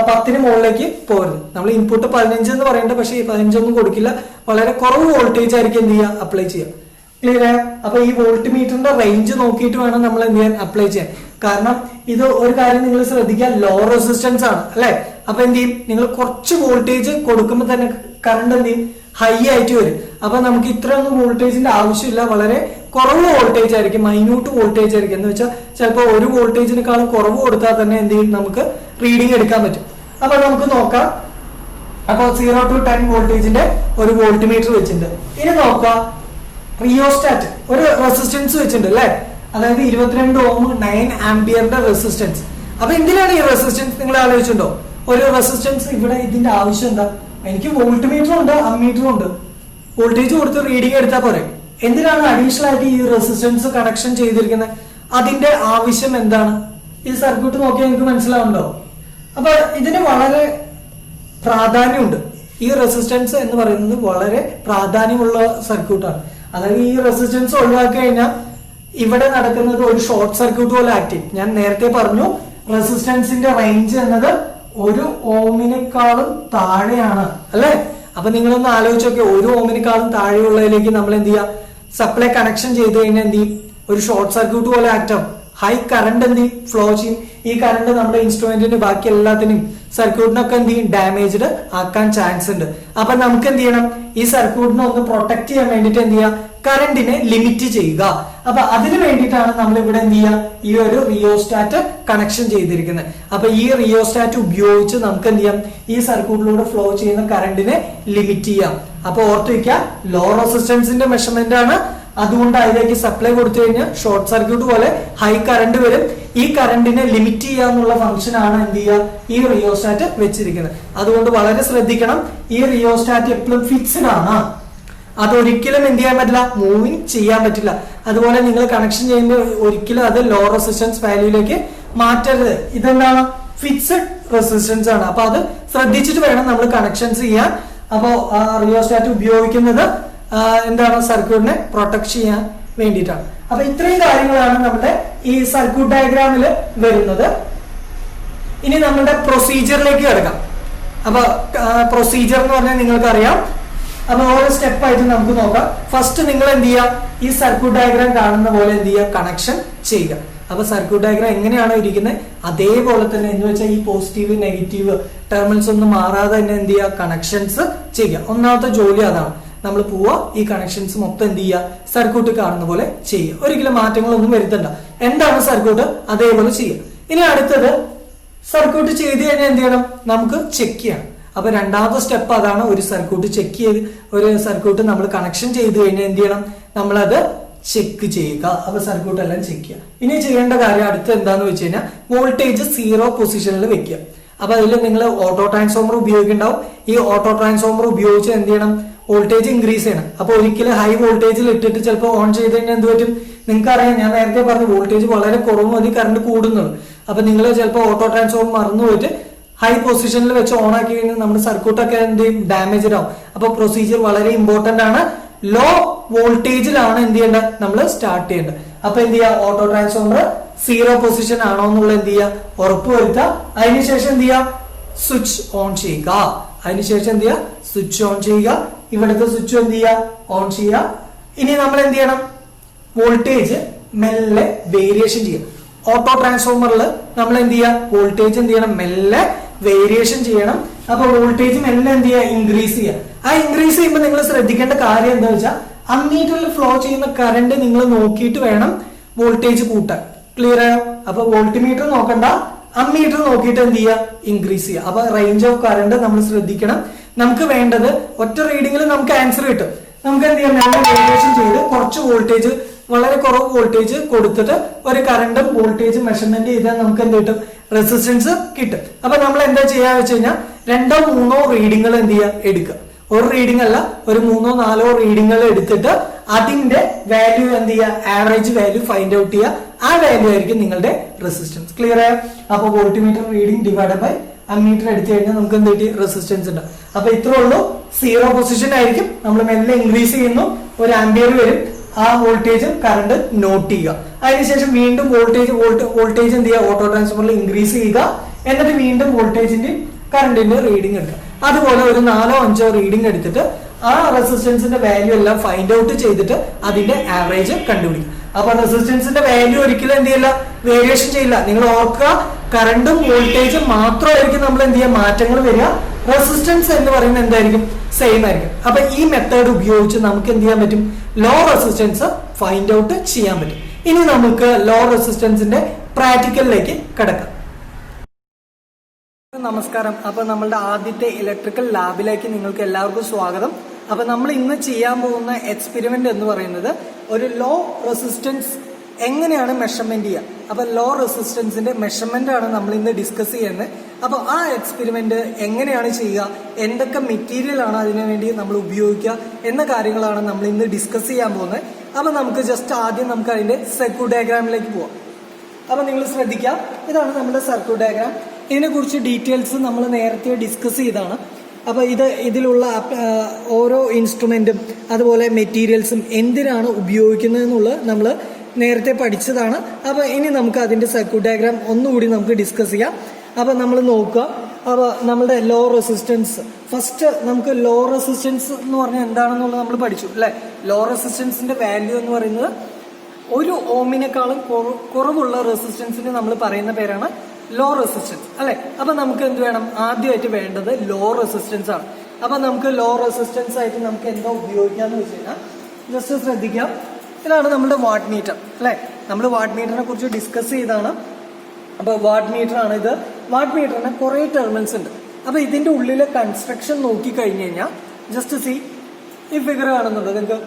10 മുകളിലേക്ക് പോകരുത്. നമ്മൾ ഇൻപുട്ട് 15 എന്ന് പറയേണ്ടത്, പക്ഷേ 15 ഒന്നും കൊടുക്കില്ല, വളരെ കുറവ് വോൾട്ടേജ് ആയിരിക്കും എന്ത് ചെയ്യുക, അപ്ലൈ ചെയ്യുക. ക്ലിയർ ആയോ? അപ്പൊ ഈ വോൾട്ട് മീറ്ററിന്റെ റേഞ്ച് നോക്കിയിട്ട് വേണം നമ്മൾ എന്ത് ചെയ്യാൻ, അപ്ലൈ ചെയ്യാൻ. കാരണം ഇത് ഒരു കാര്യം നിങ്ങൾ ശ്രദ്ധിക്കുക, ലോ റെസിസ്റ്റൻസ് ആണ് അല്ലെ. അപ്പൊ എന്ത് ചെയ്യും, നിങ്ങൾ കുറച്ച് വോൾട്ടേജ് കൊടുക്കുമ്പോൾ തന്നെ കറണ്ട് എന്ത് ചെയ്യും, ഹൈ ആയിട്ട് വരും. അപ്പൊ നമുക്ക് ഇത്രയൊന്നും വോൾട്ടേജിന്റെ ആവശ്യമില്ല, വളരെ കുറവ് വോൾട്ടേജ് ആയിരിക്കും, മൈന്യൂട്ട് വോൾട്ടേജ് ആയിരിക്കും. എന്ന് വെച്ചാൽ ചിലപ്പോൾ ഒരു വോൾട്ടേജിനേക്കാളും കുറവ് കൊടുത്താൽ തന്നെ എന്ത് ചെയ്യും, നമുക്ക് റീഡിങ് എടുക്കാൻ പറ്റും. അപ്പൊ നമുക്ക് നോക്കാം, അപ്പോൾ 0 to 10 വോൾട്ടേജിന്റെ ഒരു വോൾട്ട് മീറ്റർ വെച്ചിട്ടുണ്ട്. ഇനി നോക്കാം റിയോസ്റ്റാറ്റ് ഒരു റെസിസ്റ്റൻസ് വെച്ചിട്ടുണ്ട് അല്ലെ, അതായത് 22 ഓം 9 ആംപിയറിന്റെ റെസിസ്റ്റൻസ്. അപ്പൊ എന്തിനാണ് ഈ റെസിസ്റ്റൻസ് നിങ്ങൾ ആലോചിച്ചിട്ടുണ്ടോ? ഒരു റെസിസ്റ്റൻസ് ഇവിടെ ഇതിന്റെ ആവശ്യം എന്താ? എനിക്ക് വോൾട്ട് മീറ്ററും ഉണ്ട് അമ്മീറ്ററും ഉണ്ട്, വോൾട്ടേജ് കൊടുത്ത് റീഡിംഗ് എടുത്താൽ പോരെ. എന്തിനാണ് അഡീഷണൽ ആയിട്ട് ഈ റെസിസ്റ്റൻസ് കണക്ഷൻ ചെയ്തിരിക്കുന്നത്? അതിന്റെ ആവശ്യം എന്താണ്? ഈ സർക്യൂട്ട് നോക്കിയാൽ നിങ്ങൾക്ക് മനസ്സിലാവുന്നുണ്ടോ? അപ്പൊ ഇതിന് വളരെ പ്രാധാന്യമുണ്ട്. ഈ റെസിസ്റ്റൻസ് എന്ന് പറയുന്നത് വളരെ പ്രാധാന്യമുള്ള സർക്യൂട്ടാണ്. അതായത് ഈ റെസിസ്റ്റൻസ് ഒഴിവാക്കി കഴിഞ്ഞാൽ ഇവിടെ നടക്കുന്നത് ഒരു ഷോർട്ട് സർക്യൂട്ട് പോലെ ആക്ട് ചെയ്യും. ഞാൻ നേരത്തെ പറഞ്ഞു റെസിസ്റ്റൻസിന്റെ റേഞ്ച് എന്നത് 1 ഓമിനേക്കാളും താഴെയാണ് അല്ലെ. അപ്പൊ നിങ്ങളൊന്ന് ആലോചിച്ച് നോക്കിയാൽ 1 ഓമിനേക്കാളും താഴെയുള്ളതിലേക്ക് നമ്മൾ എന്ത് ചെയ്യുക? സപ്ലൈ കണക്ഷൻ ചെയ്ത് കഴിഞ്ഞാൽ എന്ത് ചെയ്യും? ഒരു ഷോർട്ട് സർക്യൂട്ട് പോലെ ആക്ട് ആവും. ഹൈ കറണ്ട് എന്ത് ചെയ്യും? ഫ്ലോ ചെയ്യും. ഈ കറണ്ട് നമ്മുടെ ഇൻസ്ട്രുമെന്റിന് ബാക്കി എല്ലാത്തിനും സർക്യൂട്ടിനൊക്കെ എന്ത് ചെയ്യും? ഡാമേജ്ഡ് ആക്കാൻ ചാൻസ് ഉണ്ട്. അപ്പൊ നമുക്ക് എന്ത് ചെയ്യണം? ഈ സർക്യൂട്ടിനെ ഒന്ന് പ്രൊട്ടക്ട് ചെയ്യാൻ വേണ്ടിട്ട് എന്ത് ചെയ്യുക? കറണ്ടിനെ ലിമിറ്റ് ചെയ്യുക. അപ്പൊ അതിന് വേണ്ടിയിട്ടാണ് നമ്മൾ ഇവിടെ എന്ത് ചെയ്യുക? ഈ ഒരു റിയോസ്റ്റാറ്റ് കണക്ഷൻ ചെയ്തിരിക്കുന്നത്. അപ്പൊ ഈ റിയോസ്റ്റാറ്റ് ഉപയോഗിച്ച് നമുക്ക് എന്ത് ചെയ്യാം? ഈ സർക്യൂട്ടിലൂടെ ഫ്ലോ ചെയ്യുന്ന കറണ്ടിനെ ലിമിറ്റ് ചെയ്യാം. അപ്പൊ ഓർത്ത് വയ്ക്കുക, ലോ റെസിസ്റ്റൻസിന്റെ മെഷർമെന്റ് ആണ്. അതുകൊണ്ട് അതിലേക്ക് സപ്ലൈ കൊടുത്തു കഴിഞ്ഞാൽ ഷോർട്ട് സർക്യൂട്ട് പോലെ ഹൈ കറണ്ട് വരും. ഈ കറണ്ടിനെ ലിമിറ്റ് ചെയ്യാന്നുള്ള ഫംഗ്ഷൻ ആണ് എന്ത് ചെയ്യുക? ഈ റിയോസ്റ്റാറ്റ് വെച്ചിരിക്കുന്നത്. അതുകൊണ്ട് വളരെ ശ്രദ്ധിക്കണം, ഈ റിയോസ്റ്റാറ്റ് എപ്പോഴും ഫിക്സ്ഡ് ആണ്. അതൊരിക്കലും എന്ത് ചെയ്യാൻ പറ്റില്ല? മൂവിങ് ചെയ്യാൻ പറ്റില്ല. അതുപോലെ നിങ്ങൾ കണക്ഷൻ ചെയ്യുമ്പോൾ ഒരിക്കലും അത് ലോ റെസിസ്റ്റൻസ് വാല്യൂയിലേക്ക് മാറ്റരുത്. ഇതെന്താണ്? ഫിക്സഡ് റെസിസ്റ്റൻസ് ആണ്. അപ്പൊ അത് ശ്രദ്ധിച്ചിട്ട് വേണം നമ്മൾ കണക്ഷൻസ് ചെയ്യാൻ. അപ്പോ റിയോസ്റ്റാറ്റ് ഉപയോഗിക്കുന്നത് എന്താണ്? സർക്യൂട്ടിനെ പ്രൊട്ടക്ട് ചെയ്യാൻ വേണ്ടിയിട്ടാണ്. അപ്പൊ ഇത്രയും കാര്യങ്ങളാണ് നമ്മുടെ ഈ സർക്യൂട്ട് ഡയഗ്രാമിൽ വരുന്നത്. ഇനി നമ്മുടെ പ്രൊസീജിയറിലേക്ക് കിടക്കാം. അപ്പൊ പ്രൊസീജിയർ എന്ന് പറഞ്ഞാൽ നിങ്ങൾക്കറിയാം. അപ്പൊ ഓരോ സ്റ്റെപ്പായിട്ട് നമുക്ക് നോക്കാം. ഫസ്റ്റ് നിങ്ങൾ എന്ത് ചെയ്യുക? ഈ സർക്യൂട്ട് ഡയഗ്രാം കാണുന്ന പോലെ എന്ത് ചെയ്യുക? കണക്ഷൻ ചെയ്യുക. അപ്പൊ സർക്യൂട്ട് ഡയഗ്രാം എങ്ങനെയാണോ ഇരിക്കുന്നത് അതേപോലെ തന്നെ എന്ന് വെച്ചാൽ ഈ പോസിറ്റീവ് നെഗറ്റീവ് ടെർമിനൽസ് ഒന്നും മാറാതെ തന്നെ എന്ത് ചെയ്യുക? കണക്ഷൻസ് ചെയ്യുക. ഒന്നാമത്തെ ജോലി അതാണ്. നമ്മൾ പോവുക, ഈ കണക്ഷൻസ് മൊത്തം എന്ത് ചെയ്യുക? സർക്യൂട്ട് കാണുന്ന പോലെ ചെയ്യുക. ഒരിക്കലും മാറ്റങ്ങളൊന്നും വരുത്തണ്ട. എന്താണ് സർക്യൂട്ട് അതേപോലെ ചെയ്യുക. ഇനി അടുത്തത് സർക്യൂട്ട് ചെയ്ത് കഴിഞ്ഞാൽ എന്ത് ചെയ്യണം? നമുക്ക് ചെക്ക് ചെയ്യണം. അപ്പൊ രണ്ടാമത്തെ സ്റ്റെപ്പ് അതാണ്. ഒരു സർക്യൂട്ട് ചെക്ക് ചെയ്ത് ഒരു സർക്യൂട്ട് നമ്മൾ കണക്ഷൻ ചെയ്ത് കഴിഞ്ഞാൽ എന്ത് ചെയ്യണം? നമ്മളത് ചെക്ക് ചെയ്യുക. അപ്പൊ സർക്യൂട്ട് എല്ലാം ചെക്ക് ചെയ്യുക. ഇനി ചെയ്യേണ്ട കാര്യം അടുത്ത് എന്താന്ന് വെച്ച് കഴിഞ്ഞാൽ വോൾട്ടേജ് 0 പൊസിഷനിൽ വെക്കുക. അപ്പൊ അതിൽ നിങ്ങൾ ഓട്ടോ ട്രാൻസ്ഫോമർ ഉപയോഗിക്കുന്നുണ്ടാവും. ഈ ഓട്ടോ ട്രാൻസ്ഫോമർ ഉപയോഗിച്ച് എന്ത് ചെയ്യണം? വോൾട്ടേജ് ഇൻക്രീസ് ചെയ്യണം. അപ്പൊ ഒരിക്കലും ഹൈ വോൾട്ടേജിൽ ഇട്ടിട്ട് ചിലപ്പോൾ ഓൺ ചെയ്ത് കഴിഞ്ഞാൽ എന്ത് പറ്റും? നിങ്ങൾക്ക് അറിയാം, ഞാൻ നേരത്തെ പറഞ്ഞു വോൾട്ടേജ് വളരെ കുറവ് മതി കറണ്ട് കൂടുന്നുള്ളൂ. അപ്പൊ നിങ്ങൾ ചിലപ്പോൾ ഓട്ടോ ട്രാൻസ്ഫോമർ മറന്നു പോയിട്ട് ഹൈ പൊസിഷനിൽ വെച്ച് ഓൺ ആക്കി കഴിഞ്ഞാൽ നമ്മുടെ സർക്യൂട്ടൊക്കെ എന്ത് ചെയ്യും? ഡാമേജ്ഡ് ആവും. അപ്പൊ പ്രൊസീജിയർ വളരെ ഇമ്പോർട്ടന്റ് ആണ്. ലോ വോൾട്ടേജിലാണ് എന്ത് ചെയ്യേണ്ടത്? നമ്മൾ സ്റ്റാർട്ട് ചെയ്യേണ്ടത്. അപ്പൊ എന്ത് ചെയ്യുക? ഓട്ടോ ട്രാൻസ്ഫോമർ 0 പൊസിഷൻ ആണോ എന്നുള്ള എന്ത് ചെയ്യുക? ഉറപ്പുവരുത്തുക. അതിനുശേഷം എന്ത് ചെയ്യുക? സ്വിച്ച് ഓൺ ചെയ്യുക. അതിനുശേഷം എന്ത് ചെയ്യുക? സ്വിച്ച് ഓൺ ചെയ്യുക. ഇവിടുത്തെ സ്വിച്ച് എന്ത് ചെയ്യുക? ഓൺ ചെയ്യുക. ഇനി നമ്മൾ എന്ത് ചെയ്യണം? വോൾട്ടേജ് മെല്ലെ വേരിയേഷൻ ചെയ്യുക. ഓട്ടോ ട്രാൻസ്ഫോമറിൽ നമ്മൾ എന്ത് ചെയ്യുക? വോൾട്ടേജ് എന്ത് ചെയ്യണം? മെല്ലെ വേരിയേഷൻ ചെയ്യണം. അപ്പൊ വോൾട്ടേജ് മെല്ലെ എന്ത് ചെയ്യുക? ഇൻക്രീസ് ചെയ്യുക. ആ ഇൻക്രീസ് ചെയ്യുമ്പോൾ നിങ്ങൾ ശ്രദ്ധിക്കേണ്ട കാര്യം എന്താ വെച്ചാൽ അമ്മീറ്ററിൽ ഫ്ലോ ചെയ്യുന്ന കറണ്ട് നിങ്ങൾ നോക്കിയിട്ട് വേണം വോൾട്ടേജ് കൂട്ടാൻ. ക്ലിയർ ആയോ? അപ്പൊ വോൾട്ട് മീറ്റർ നോക്കണ്ട, അമ്മീറ്റർ നോക്കിയിട്ട് എന്ത് ചെയ്യുക? ഇൻക്രീസ് ചെയ്യുക. അപ്പൊ റേഞ്ച് ഓഫ് കറണ്ട് നമ്മൾ ശ്രദ്ധിക്കണം. നമുക്ക് വേണ്ടത് ഒറ്റ റീഡിംഗിൽ നമുക്ക് ആൻസർ കിട്ടും. നമുക്ക് എന്ത് ചെയ്യാം? നല്ല വേരിയേഷൻ ചെയ്ത് കുറച്ച് വോൾട്ടേജ്, വളരെ കുറവ് വോൾട്ടേജ് കൊടുത്തിട്ട് ഒരു കറണ്ടും വോൾട്ടേജ് മെഷർമെന്റ് ചെയ്താൽ നമുക്ക് എന്ത് കിട്ടും? റെസിസ്റ്റൻസ് കിട്ടും. അപ്പൊ നമ്മൾ എന്താ ചെയ്യാന്ന് വെച്ച് കഴിഞ്ഞാൽ 2 or 3 റീഡിങ്ങുകൾ എന്ത് ചെയ്യുക? എടുക്കുക. ഒരു റീഡിംഗ് അല്ല, ഒരു 3 or 4 റീഡിങ്ങുകൾ എടുത്തിട്ട് അതിന്റെ വാല്യൂ എന്ത് ചെയ്യുക? ആവറേജ് വാല്യൂ ഫൈൻഡ് ഔട്ട് ചെയ്യുക. ആ വാല്യൂ ആയിരിക്കും നിങ്ങളുടെ റെസിസ്റ്റൻസ്. ക്ലിയർ ആയോ? അപ്പൊ voltmeter reading divide by ammeter എടുത്തു കഴിഞ്ഞാൽ നമുക്ക് എന്ത് കിട്ടി? റെസിസ്റ്റൻസ് ഉണ്ട്. അപ്പൊ ഇത്രേ ഉള്ളൂ. 0 പൊസിഷൻ ആയിരിക്കും. നമ്മൾ മെല്ലെ ഇൻക്രീസ് ചെയ്യുന്നു, ഒരു ആംപിയർ വരും. ആ വോൾട്ടേജ് കറണ്ട് നോട്ട് ചെയ്യുക. അതിനുശേഷം വീണ്ടും വോൾട്ടേജ് എന്ത് ചെയ്യുക? ഓട്ടോ ട്രാൻസ്ഫോമറിൽ ഇൻക്രീസ് ചെയ്യുക. എന്നിട്ട് വീണ്ടും വോൾട്ടേജിന്റെ കറണ്ടിന്റെ റീഡിംഗ് എടുക്കുക. അതുപോലെ ഒരു 4 or 5 റീഡിംഗ് എടുത്തിട്ട് ആ റെസിസ്റ്റൻസിന്റെ വാല്യൂ എല്ലാം ഫൈൻഡ് ഔട്ട് ചെയ്തിട്ട് അതിന്റെ ആവറേജ് കണ്ടുപിടിക്കും. അപ്പൊ റെസിസ്റ്റൻസിന്റെ വാല്യൂ ഒരിക്കലും എന്ത് ചെയ്യില്ല? വേരിയേഷൻ ചെയ്യില്ല. നിങ്ങൾ ഓർക്കുക, കറണ്ടും വോൾട്ടേജും മാത്രമായിരിക്കും നമ്മൾ എന്ത് ചെയ്യുക? മാറ്റങ്ങൾ വരിക. റെസിസ്റ്റൻസ് എന്ന് പറയുന്നത് എന്തായിരിക്കും? സെയിം ആയിരിക്കും. അപ്പൊ ഈ മെത്തേഡ് ഉപയോഗിച്ച് നമുക്ക് എന്ത് ചെയ്യാൻ പറ്റും? ലോ റെസിസ്റ്റൻസ് ഫൈൻഡ് ഔട്ട് ചെയ്യാൻ പറ്റും. ഇനി നമുക്ക് ലോ റെസിസ്റ്റൻസിന്റെ പ്രാക്ടിക്കലിലേക്ക് കടക്കാം. നമസ്കാരം. അപ്പൊ നമ്മളുടെ ആദ്യത്തെ ഇലക്ട്രിക്കൽ ലാബിലേക്ക് നിങ്ങൾക്ക് എല്ലാവർക്കും സ്വാഗതം. അപ്പൊ നമ്മൾ ഇന്ന് ചെയ്യാൻ പോകുന്ന എക്സ്പെരിമെന്റ് എന്ന് പറയുന്നത് ഒരു ലോ റെസിസ്റ്റൻസ് എങ്ങനെയാണ് മെഷർമെന്റ് ചെയ്യുക. അപ്പൊ ലോ റെസിസ്റ്റൻസിന്റെ മെഷർമെന്റ് ആണ് നമ്മൾ ഇന്ന് ഡിസ്കസ് ചെയ്യുന്നത്. അപ്പൊ ആ എക്സ്പെരിമെന്റ് എങ്ങനെയാണ് ചെയ്യുക, എന്തൊക്കെ മെറ്റീരിയൽ ആണ് അതിനു വേണ്ടി നമ്മൾ ഉപയോഗിക്കുക എന്ന കാര്യങ്ങളാണ് നമ്മൾ ഇന്ന് ഡിസ്കസ് ചെയ്യാൻ പോകുന്നത്. അപ്പൊ നമുക്ക് ജസ്റ്റ് ആദ്യം നമുക്ക് അതിന്റെ സർക്യൂട്ട് ഡയഗ്രാമിലേക്ക് പോവാം. അപ്പൊ നിങ്ങൾ ശ്രദ്ധിക്കാം, ഇതാണ് നമ്മുടെ സർക്യൂട്ട് ഡയഗ്രാം. ഇതിനെ കുറിച്ച് ഡീറ്റെയിൽസ് നമ്മൾ നേരത്തെ ഡിസ്കസ് ചെയ്താണ്. അപ്പൊ ഇതിലുള്ള ഓരോ ഇൻസ്ട്രുമെന്റും അതുപോലെ മെറ്റീരിയൽസും എന്തിനാണ് ഉപയോഗിക്കുന്നത് എന്നുള്ളത് നമ്മൾ നേരത്തെ പഠിച്ചതാണ്. അപ്പൊ ഇനി നമുക്ക് അതിന്റെ സർക്യൂട്ട് ഡയഗ്രാം ഒന്നുകൂടി നമുക്ക് ഡിസ്കസ് ചെയ്യാം. അപ്പൊ നമ്മൾ നോക്കുക. അപ്പൊ നമ്മുടെ ലോ റെസിസ്റ്റൻസ് ഫസ്റ്റ് നമുക്ക് ലോ റെസിസ്റ്റൻസ് എന്ന് പറഞ്ഞാൽ എന്താണെന്നുള്ളത് നമ്മൾ പഠിച്ചു അല്ലെ. ലോ റെസിസ്റ്റൻസിന്റെ വാല്യൂ എന്ന് പറയുന്നത് ഒരു ഓമിനേക്കാളും കുറവുള്ള റെസിസ്റ്റൻസിന് നമ്മൾ പറയുന്ന പേരാണ് ലോ റെസിസ്റ്റൻസ് അല്ലെ. അപ്പൊ നമുക്ക് എന്ത് വേണം, ആദ്യമായിട്ട് വേണ്ടത് ലോ റെസിസ്റ്റൻസ് ആണ്. അപ്പൊ നമുക്ക് ലോ റെസിസ്റ്റൻസ് ആയിട്ട് നമുക്ക് എന്താ ഉപയോഗിക്കാന്ന് വെച്ച് കഴിഞ്ഞാൽ ജസ്റ്റ് ശ്രദ്ധിക്കാം. ഇതാണ് നമ്മുടെ വാട്ട് മീറ്റർ അല്ലെ. നമ്മൾ വാട്ട് മീറ്ററിനെ കുറിച്ച് ഡിസ്കസ് ചെയ്താണ്. അപ്പൊ വാട്ട് മീറ്റർ ആണ് ഇത്. വാട്ട് മീറ്ററിന് കുറെ ടെർമിനൽസ് ഉണ്ട്. അപ്പൊ ഇതിന്റെ ഉള്ളിലെ കൺസ്ട്രക്ഷൻ നോക്കി കഴിഞ്ഞു കഴിഞ്ഞാൽ ജസ്റ്റ് സി ഈ ഫിഗർ കാണുന്നുണ്ട് നിങ്ങൾക്ക്.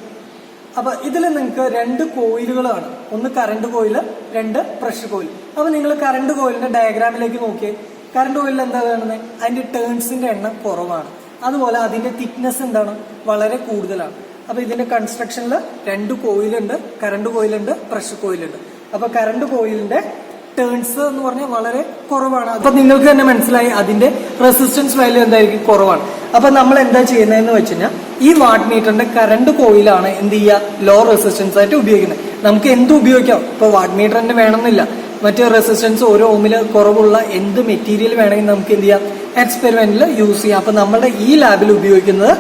അപ്പൊ ഇതിൽ നിങ്ങൾക്ക് രണ്ട് കോയിലുകളാണ്, ഒന്ന് കറണ്ട് കോയില്, രണ്ട് പ്രഷർ കോയിൽ. അപ്പൊ നിങ്ങൾ കറണ്ട് കോയിലിന്റെ ഡയഗ്രാമിലേക്ക് നോക്കിയേ. കറണ്ട് കോയിലിൽ എന്താ കാണുന്നത്, അതിന്റെ ടേൺസിന്റെ എണ്ണം കുറവാണ്. അതുപോലെ അതിന്റെ തിക്നെസ് എന്താണ്, വളരെ കൂടുതലാണ്. അപ്പൊ ഇതിന്റെ കൺസ്ട്രക്ഷനിൽ രണ്ട് കോയിലുണ്ട്, കറണ്ട് കോയിലുണ്ട്, പ്രഷർ കോയിലുണ്ട്. അപ്പൊ കറണ്ട് കോയിലിന്റെ ടേൺസ് എന്ന് പറഞ്ഞാൽ വളരെ കുറവാണ്. അപ്പൊ നിങ്ങൾക്ക് തന്നെ മനസ്സിലായി അതിന്റെ റെസിസ്റ്റൻസ് വാല്യൂ എന്തായിരിക്കും, കുറവാണ്. അപ്പൊ നമ്മൾ എന്താ ചെയ്യുന്നതെന്ന് വെച്ച് കഴിഞ്ഞാൽ ഈ വാട്ട് മീറ്ററിന്റെ കറണ്ട് കോയിലാണ് എന്ത് ചെയ്യുക, ലോ റെസിസ്റ്റൻസ് ആയിട്ട് ഉപയോഗിക്കുന്നത്. നമുക്ക് എന്ത് ഉപയോഗിക്കാം, ഇപ്പൊ വാട്ട് മീറ്റർ തന്നെ വേണമെന്നില്ല, മറ്റേ റെസിസ്റ്റൻസ് ഓരോ ഓമില് കുറവുള്ള എന്ത് മെറ്റീരിയൽ വേണമെങ്കിൽ നമുക്ക് എന്ത് ചെയ്യാം, എക്സ്പെരിമെന്റിൽ യൂസ് ചെയ്യാം. അപ്പൊ നമ്മുടെ ഈ ലാബിൽ ഉപയോഗിക്കുന്നത്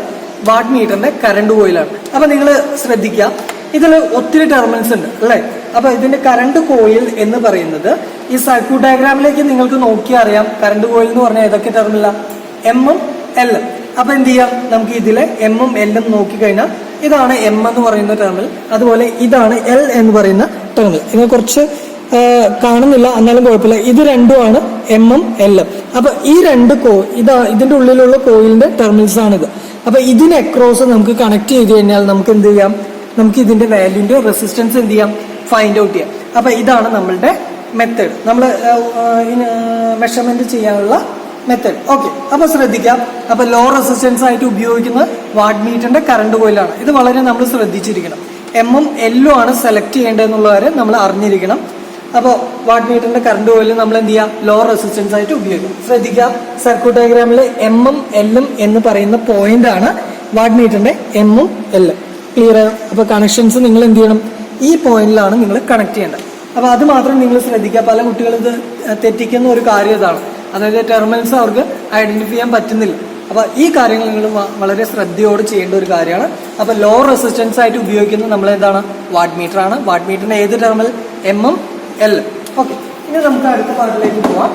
വാട്ട് മീറ്ററിന്റെ കറണ്ട് കോയിലാണ്. അപ്പൊ നിങ്ങൾ ശ്രദ്ധിക്കുക, ഇതിൽ ഒത്തിരി ടെർമിനൽസ് ഉണ്ട് അല്ലെ. അപ്പൊ ഇതിന്റെ കറണ്ട് കോയിൽ എന്ന് പറയുന്നത് ഈ സർക്യൂട്ട് ഡയഗ്രാമിലേക്ക് നിങ്ങൾക്ക് നോക്കിയാൽ അറിയാം. കറണ്ട് കോയിൽ എന്ന് പറഞ്ഞാൽ ഏതൊക്കെ ടെർമിനലാണ്, എമ്മും എല്ലും. അപ്പൊ എന്ത് ചെയ്യാം, നമുക്ക് ഇതിലെ എമ്മും എല്ലും നോക്കിക്കഴിഞ്ഞാൽ ഇതാണ് എം എന്ന് പറയുന്ന ടെർമിനൽ, അതുപോലെ ഇതാണ് എൽ എന്ന് പറയുന്ന ടെർമിനൽ. ഇതിനെ കുറച്ച് കാണുന്നില്ല, എന്നാലും കുഴപ്പമില്ല. ഇത് രണ്ടുമാണ് എമ്മും എല്ലും. അപ്പൊ ഈ രണ്ട് ഇതിന്റെ ഉള്ളിലുള്ള കോയിലിന്റെ ടെർമിനൽസ് ആണിത്. അപ്പൊ ഇതിന് അക്രോസ് നമുക്ക് കണക്ട് ചെയ്ത് കഴിഞ്ഞാൽ നമുക്ക് എന്ത് ചെയ്യാം, നമുക്ക് ഇതിന്റെ വാല്യൂന്റെ റെസിസ്റ്റൻസ് എന്ത് ചെയ്യാം, ഫൈൻഡ് ഔട്ട് ചെയ്യാം. അപ്പൊ ഇതാണ് നമ്മളുടെ മെത്തേഡ്, നമ്മൾ മെഷർമെന്റ് ചെയ്യാനുള്ള മെത്തേഡ്. ഓക്കെ, അപ്പൊ ശ്രദ്ധിക്കാം. അപ്പൊ ലോ റെസിസ്റ്റൻസ് ആയിട്ട് ഉപയോഗിക്കുന്നത് വാട്ട് മീറ്ററിന്റെ കറണ്ട് കോയിലാണ്. ഇത് വളരെ നമ്മൾ ശ്രദ്ധിച്ചിരിക്കണം. എമ്മും എല്ലും ആണ് സെലക്ട് ചെയ്യേണ്ടതെന്നുള്ള കാര്യം നമ്മൾ അറിഞ്ഞിരിക്കണം. അപ്പോൾ വാട്ട് മീറ്ററിന്റെ കറണ്ട് കോയിൽ നമ്മൾ എന്ത് ചെയ്യാം, ലോ റെസിസ്റ്റൻസ് ആയിട്ട് ഉപയോഗിക്കും. ശ്രദ്ധിക്കാം, സർക്യൂട്ട് ഡയഗ്രാമിൽ എമ്മും എല്ലും എന്ന് പറയുന്ന പോയിന്റ് ആണ് വാട്ട് മീറ്ററിന്റെ എമ്മും എല്ലും. ക്ലിയർ ആയോ? അപ്പൊ കണക്ഷൻസ് നിങ്ങൾ എന്ത് ചെയ്യണം, ഈ പോയിന്റിലാണ് നിങ്ങൾ കണക്ട് ചെയ്യേണ്ടത്. അപ്പൊ അത് മാത്രം നിങ്ങൾ ശ്രദ്ധിക്കുക. പല കുട്ടികളും ഇത് തെറ്റിക്കുന്ന ഒരു കാര്യം ഇതാണ്, അതായത് ടെർമിനൽസ് അവർക്ക് ഐഡന്റിഫൈ ചെയ്യാൻ പറ്റുന്നില്ല. അപ്പൊ ഈ കാര്യങ്ങൾ നിങ്ങൾ വളരെ ശ്രദ്ധയോട് ചെയ്യേണ്ട ഒരു കാര്യമാണ്. അപ്പൊ ലോ റെസിസ്റ്റൻസ് ആയിട്ട് ഉപയോഗിക്കുന്നത് നമ്മൾ എന്താണ്, വാട്ട് മീറ്റർ ആണ്. വാട്ട് മീറ്ററിന്റെ ഏത് ടെർമിനൽ, എമ്മും എല്ലും. ഓക്കെ, ഇനി നമുക്ക് അടുത്ത ഭാഗത്തിലേക്ക് പോവാം.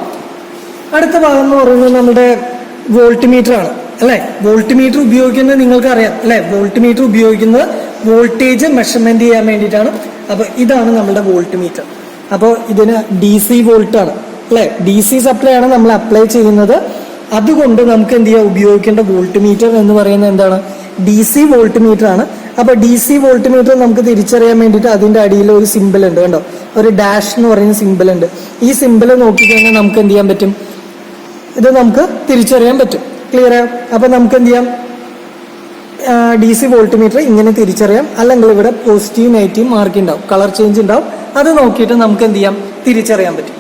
അടുത്ത ഭാഗം എന്ന് പറയുന്നത് നമ്മുടെ വോൾട്ട് മീറ്റർ ആണ് അല്ലെ. വോൾട്ട് മീറ്റർ ഉപയോഗിക്കുന്നത് നിങ്ങൾക്ക് അറിയാം അല്ലെ. വോൾട്ട് മീറ്റർ ഉപയോഗിക്കുന്നത് വോൾട്ടേജ് മെഷർമെന്റ് ചെയ്യാൻ വേണ്ടിയിട്ടാണ്. അപ്പൊ ഇതാണ് നമ്മുടെ വോൾട്ട് മീറ്റർ. അപ്പോൾ ഇതിന് DC വോൾട്ട് ആണ് അല്ലെ. DC സപ്ലൈ ആണ് നമ്മൾ അപ്ലൈ ചെയ്യുന്നത്. അതുകൊണ്ട് നമുക്ക് എന്ത് ചെയ്യാം, ഉപയോഗിക്കേണ്ട വോൾട്ട് മീറ്റർ എന്ന് പറയുന്നത് എന്താണ്, DC വോൾട്ട് മീറ്റർ ആണ്. അപ്പൊ DC വോൾട്ട് മീറ്റർ നമുക്ക് തിരിച്ചറിയാൻ വേണ്ടിയിട്ട് അതിന്റെ അടിയിൽ ഒരു സിമ്പിൾ ഉണ്ട് കണ്ടോ, ഒരു ഡാഷ് എന്ന് പറയുന്ന സിമ്പിൾ ഉണ്ട്. ഈ സിമ്പിൾ നോക്കിക്കഴിഞ്ഞാൽ നമുക്ക് എന്ത് ചെയ്യാൻ പറ്റും, ഇത് നമുക്ക് തിരിച്ചറിയാൻ പറ്റും. ക്ലിയർ ആയോ? അപ്പൊ നമുക്ക് എന്ത് ചെയ്യാം, DC വോൾട്ട് മീറ്റർ ഇങ്ങനെ തിരിച്ചറിയാം. അല്ലെങ്കിൽ ഇവിടെ പോസിറ്റീവ് നെഗറ്റീവ് മാർക്ക് ഉണ്ടാവും, കളർ ചേഞ്ച് ഉണ്ടാവും. അത് നോക്കിയിട്ട് നമുക്ക് എന്ത് ചെയ്യാം, തിരിച്ചറിയാൻ പറ്റും.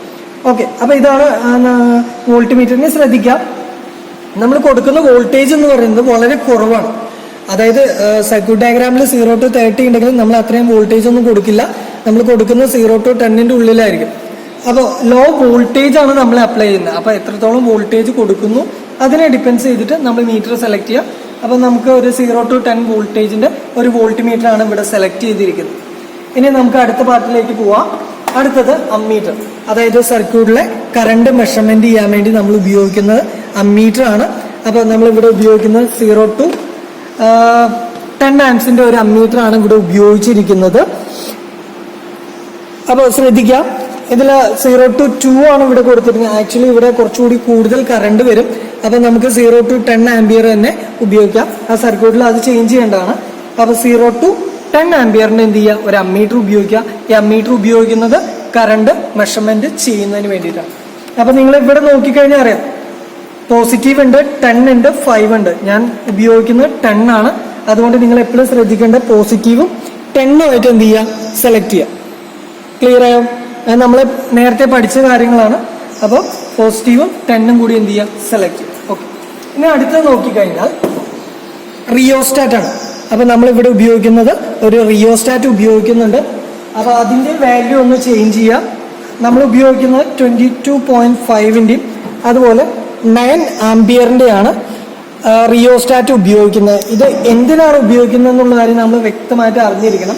ഓക്കെ, അപ്പൊ ഇതാണ് വോൾട്ട് മീറ്ററിനെ. ശ്രദ്ധിക്കാം, നമ്മൾ കൊടുക്കുന്ന വോൾട്ടേജ് എന്ന് പറയുന്നത് വളരെ കുറവാണ്. അതായത് സർക്യൂട്ട് ഡയഗ്രാമിൽ 0 to 30 ഉണ്ടെങ്കിൽ നമ്മൾ അത്രയും വോൾട്ടേജ് ഒന്നും കൊടുക്കില്ല. നമ്മൾ കൊടുക്കുന്നത് 0 to 10 ഉള്ളിലായിരിക്കും. അപ്പോൾ ലോ വോൾട്ടേജ് ആണ് നമ്മൾ അപ്ലൈ ചെയ്യുന്നത്. അപ്പൊ എത്രത്തോളം വോൾട്ടേജ് കൊടുക്കുന്നു അതിനെ ഡിപ്പെൻഡ് ചെയ്തിട്ട് നമ്മൾ മീറ്റർ സെലക്ട് ചെയ്യാം. അപ്പൊ നമുക്ക് ഒരു 0 to 10 വോൾട്ടേജിന്റെ ഒരു വോൾട്ട് മീറ്റർ ആണ് ഇവിടെ സെലക്ട് ചെയ്തിരിക്കുന്നത്. ഇനി നമുക്ക് അടുത്ത പാർട്ടിലേക്ക് പോവാം. അടുത്തത് അമ്മീറ്റർ, അതായത് സർക്യൂട്ടിലെ കറണ്ട് മെഷർമെന്റ് ചെയ്യാൻ വേണ്ടി നമ്മൾ ഉപയോഗിക്കുന്നത് അമ്മീറ്റർ ആണ്. അപ്പൊ നമ്മൾ ഇവിടെ ഉപയോഗിക്കുന്നത് 0 to 10 ആംപ്സിന്റെ ഒരു അമ്മീറ്റർ ആണ് ഇവിടെ ഉപയോഗിച്ചിരിക്കുന്നത്. അപ്പോൾ ശ്രദ്ധിക്കാം, ഇതിൽ 0 to 2 ആണ് ഇവിടെ കൊടുത്തിരിക്കുന്നത്. ആക്ച്വലി ഇവിടെ കുറച്ചുകൂടി കൂടുതൽ കറണ്ട് വരും. അപ്പോൾ നമുക്ക് 0 to 10 ആംപിയർ തന്നെ ഉപയോഗിക്കാം. ആ സർക്യൂട്ടിൽ അത് ചേഞ്ച് ചെയ്യേണ്ടതാണ്. അപ്പോൾ 0 to 10 ആംപിയറിന് എന്ത് ചെയ്യുക, ഒരു അമ്മീറ്റർ ഉപയോഗിക്കുക. ഈ അമ്മീറ്റർ ഉപയോഗിക്കുന്നത് കറണ്ട് മെഷർമെന്റ് ചെയ്യുന്നതിന് വേണ്ടിയിട്ടാണ്. അപ്പോൾ നിങ്ങൾ ഇവിടെ നോക്കിക്കഴിഞ്ഞാൽ അറിയാം, പോസിറ്റീവ് ഉണ്ട്, 10 ഉണ്ട്, 5 ഉണ്ട്. ഞാൻ ഉപയോഗിക്കുന്നത് 10 ആണ്. അതുകൊണ്ട് നിങ്ങൾ എപ്പോഴും ശ്രദ്ധിക്കേണ്ടത് പോസിറ്റീവും 10 ആയിട്ട് എന്ത് ചെയ്യുക, സെലക്ട് ചെയ്യുക. ക്ലിയർ ആയോ? നമ്മൾ നേരത്തെ പഠിച്ച കാര്യങ്ങളാണ്. അപ്പോൾ പോസിറ്റീവും 10ഉം കൂടി എന്ത് ചെയ്യുക, സെലക്ട് ചെയ്യുക. ഓക്കെ. ഇനി അടുത്തത് നോക്കിക്കഴിഞ്ഞാൽ റിയോസ്റ്റാറ്റ് ആണ്. അപ്പോൾ നമ്മൾ ഇവിടെ ഉപയോഗിക്കുന്നത് ഒരു റിയോസ്റ്റാറ്റ് ഉപയോഗിക്കുന്നുണ്ട്. അപ്പോൾ അതിൻ്റെ വാല്യൂ ഒന്ന് ചേഞ്ച് ചെയ്യുക. നമ്മൾ ഉപയോഗിക്കുന്നത് 22.5ൻ്റെയും അതുപോലെ 9 ആംപിയറിൻ്റെയാണ് റിയോസ്റ്റാറ്റ് ഉപയോഗിക്കുന്നത്. ഇത് എന്തിനാണ് ഉപയോഗിക്കുന്നത് എന്നുള്ള കാര്യം നമ്മൾ വ്യക്തമായിട്ട് അറിഞ്ഞിരിക്കണം.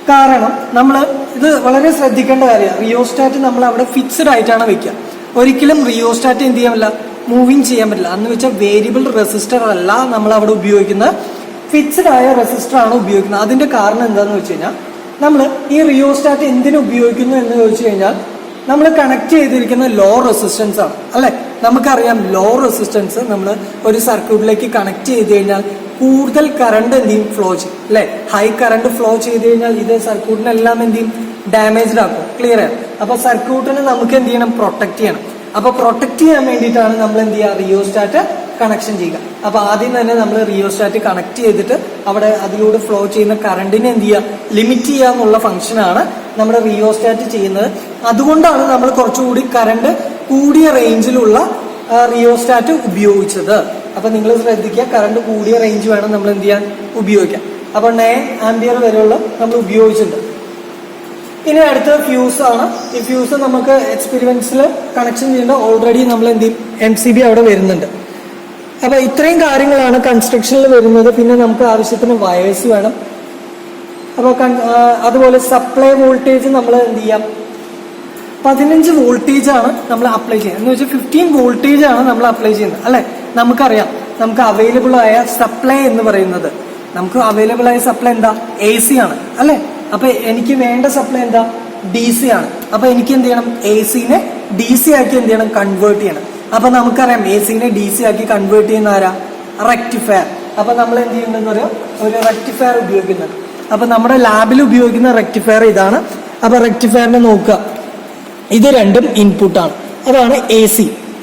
കാരണം നമ്മൾ ഇത് വളരെ ശ്രദ്ധിക്കേണ്ട കാര്യമാണ്. റിയോസ്റ്റാറ്റ് നമ്മൾ അവിടെ ഫിക്സഡ് ആയിട്ടാണ് വെക്കുക. ഒരിക്കലും റിയോസ്റ്റാറ്റ് എന്ത് ചെയ്യാൻ പറ്റില്ല, മൂവിങ് ചെയ്യാൻ പറ്റില്ല. എന്ന് വെച്ചാൽ വേരിയബിൾ റെസിസ്റ്റർ അല്ല നമ്മൾ അവിടെ ഉപയോഗിക്കുന്നത്, ഫിക്സഡ് ആയ റെസിസ്റ്റർ ആണ് ഉപയോഗിക്കുന്നത്. അതിന്റെ കാരണം എന്താണെന്ന് വെച്ച് കഴിഞ്ഞാൽ, നമ്മൾ ഈ റിയോസ്റ്റാറ്റ് എന്തിനു ഉപയോഗിക്കുന്നു എന്ന് ചോദിച്ചു കഴിഞ്ഞാൽ, നമ്മൾ കണക്ട് ചെയ്തിരിക്കുന്ന ലോ റെസിസ്റ്റൻസ് ആണ് അല്ലെ. നമുക്കറിയാം ലോ റെസിസ്റ്റൻസ് നമ്മൾ ഒരു സർക്യൂട്ടിലേക്ക് കണക്ട് ചെയ്ത് കഴിഞ്ഞാൽ കൂടുതൽ കറണ്ട് എന്ത് ചെയ്യും, ഫ്ലോ ചെയ്യും അല്ലെ. ഹൈ കറണ്ട് ഫ്ലോ ചെയ്ത് കഴിഞ്ഞാൽ ഇത് സർക്യൂട്ടിനെല്ലാം എന്ത് ചെയ്യും, ഡാമേജ്ഡ് ആക്കും. ക്ലിയർ ആണ്. അപ്പൊ സർക്യൂട്ടിനെ നമുക്ക് എന്ത് ചെയ്യണം, പ്രൊട്ടക്ട് ചെയ്യണം. അപ്പൊ പ്രൊട്ടക്ട് ചെയ്യാൻ വേണ്ടിയിട്ടാണ് നമ്മൾ എന്ത് ചെയ്യുക, റിയോസ്റ്റാറ്റ് കണക്ഷൻ ചെയ്യുക. അപ്പൊ ആദ്യം തന്നെ നമ്മൾ റിയോസ്റ്റാറ്റ് കണക്ട് ചെയ്തിട്ട് അവിടെ അതിലൂടെ ഫ്ലോ ചെയ്യുന്ന കറണ്ടിനെ എന്ത് ചെയ്യുക, ലിമിറ്റ് ചെയ്യുക എന്നുള്ള ഫംഗ്ഷനാണ് നമ്മുടെ റിയോസ്റ്റാറ്റ് ചെയ്യുന്നത്. അതുകൊണ്ടാണ് നമ്മൾ കുറച്ചുകൂടി കറണ്ട് കൂടിയ റേഞ്ചിലുള്ള റിയോസ്റ്റാറ്റ് ഉപയോഗിച്ചത്. അപ്പൊ നിങ്ങൾ ശ്രദ്ധിക്കുക, കറണ്ട് കൂടിയ റേഞ്ച് വേണം നമ്മൾ എന്ത് ചെയ്യാൻ, ഉപയോഗിക്കാം. അപ്പൊ 9 ആംപിയർ വരെയുള്ള നമ്മൾ ഉപയോഗിച്ചിട്ടുണ്ട്. ഇനി അടുത്തത് ഫ്യൂസ് ആണ്. ഈ ഫ്യൂസ് നമുക്ക് എക്സ്പെരിമെന്റ്സിൽ കണക്ഷൻ ചെയ്യേണ്ട ഓൾറെഡി നമ്മൾ എന്ത് ചെയ്യും, MCB അവിടെ വരുന്നുണ്ട്. അപ്പൊ ഇത്രയും കാര്യങ്ങളാണ് കൺസ്ട്രക്ഷനിൽ വരുന്നത്. പിന്നെ നമുക്ക് ആവശ്യത്തിന് വയേഴ്സ് വേണം. അപ്പൊ അതുപോലെ സപ്ലൈ വോൾട്ടേജ് നമ്മൾ എന്ത് ചെയ്യാം, 15 വോൾട്ടേജ് ആണ് നമ്മൾ അപ്ലൈ ചെയ്യുന്നത്. എന്ന് വെച്ചാൽ 15 വോൾട്ടേജ് ആണ് നമ്മൾ അപ്ലൈ ചെയ്യുന്നത് അല്ലെ. നമുക്കറിയാം നമുക്ക് അവൈലബിൾ ആയ സപ്ലൈ എന്ന് പറയുന്നത്, നമുക്ക് അവൈലബിൾ ആയ സപ്ലൈ എന്താ, AC ആണ് അല്ലെ. അപ്പൊ എനിക്ക് വേണ്ട സപ്ലൈ എന്താ, DC ആണ്. അപ്പൊ എനിക്ക് എന്ത് ചെയ്യണം, AC-നെ DC ആക്കി എന്ത് ചെയ്യണം, കൺവേർട്ട് ചെയ്യണം. അപ്പൊ നമുക്കറിയാം AC-നെ DC ആക്കി കൺവേർട്ട് ചെയ്യുന്ന ആരാ, റെക്ടിഫയർ. അപ്പൊ നമ്മൾ എന്ത് ചെയ്യുന്നത്, ഒരു റെക്ടിഫയർ ഉപയോഗിക്കുന്നത്. അപ്പൊ നമ്മുടെ ലാബിൽ ഉപയോഗിക്കുന്ന റെക്ടിഫയർ ഇതാണ്. അപ്പൊ റെക്ടിഫയറിനെ നോക്കുക, ഇത് രണ്ടും ഇൻപുട്ടാണ്. അതാണ് AC.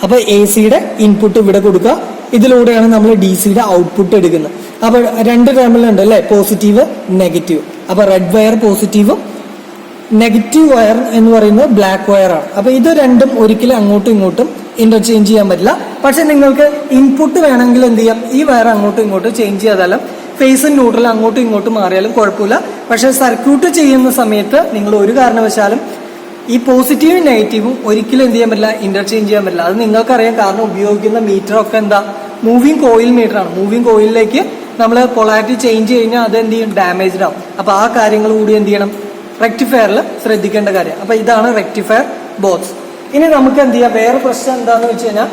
അപ്പൊ AC-യുടെ ഇൻപുട്ട് ഇവിടെ കൊടുക്കുക. ഇതിലൂടെയാണ് നമ്മൾ DC-യുടെ ഔട്ട്പുട്ട് എടുക്കുന്നത്. അപ്പൊ 2 ടെർമിനൽ ഉണ്ട് അല്ലെ, പോസിറ്റീവ് നെഗറ്റീവ്. അപ്പൊ റെഡ് വയർ പോസിറ്റീവും നെഗറ്റീവ് വയർ എന്ന് പറയുന്നത് ബ്ലാക്ക് വയർ ആണ്. അപ്പൊ ഇത് രണ്ടും ഒരിക്കലും അങ്ങോട്ടും ഇങ്ങോട്ടും ഇന്റർചേഞ്ച് ചെയ്യാൻ പറ്റില്ല. പക്ഷെ നിങ്ങൾക്ക് ഇൻപുട്ട് വേണമെങ്കിൽ എന്ത് ചെയ്യാം, ഈ വയർ അങ്ങോട്ടും ഇങ്ങോട്ടും ചേഞ്ച് ചെയ്താലും ഫേസും ന്യൂട്രൽ അങ്ങോട്ടും ഇങ്ങോട്ടും മാറിയാലും കുഴപ്പമില്ല. പക്ഷെ സർക്യൂട്ട് ചെയ്യുന്ന സമയത്ത് നിങ്ങൾ ഒരു കാരണവശാലും ഈ പോസിറ്റീവും നെഗറ്റീവും ഒരിക്കലും എന്ത് ചെയ്യാൻ പറ്റില്ല, ഇന്റർചേഞ്ച് ചെയ്യാൻ പറ്റില്ല. അത് നിങ്ങൾക്കറിയാം. കാരണം ഉപയോഗിക്കുന്ന മീറ്റർ ഒക്കെ എന്താ, മൂവിങ് കോയിൽ മീറ്റർ ആണ്. മൂവിങ് കോയിലിലേക്ക് നമ്മൾ പൊളാരിറ്റി ചേഞ്ച് കഴിഞ്ഞാൽ അത് എന്ത് ചെയ്യും, ഡാമേജ്ഡ് ആവും. അപ്പൊ ആ കാര്യങ്ങൾ കൂടി എന്ത് ചെയ്യണം, റെക്ടിഫയറിൽ ശ്രദ്ധിക്കേണ്ട കാര്യം. അപ്പൊ ഇതാണ് റെക്ടിഫയർ ബോക്സ്. ഇനി നമുക്ക് എന്ത് ചെയ്യാം, വേറെ പ്രശ്നം എന്താണെന്ന് വെച്ച് കഴിഞ്ഞാൽ,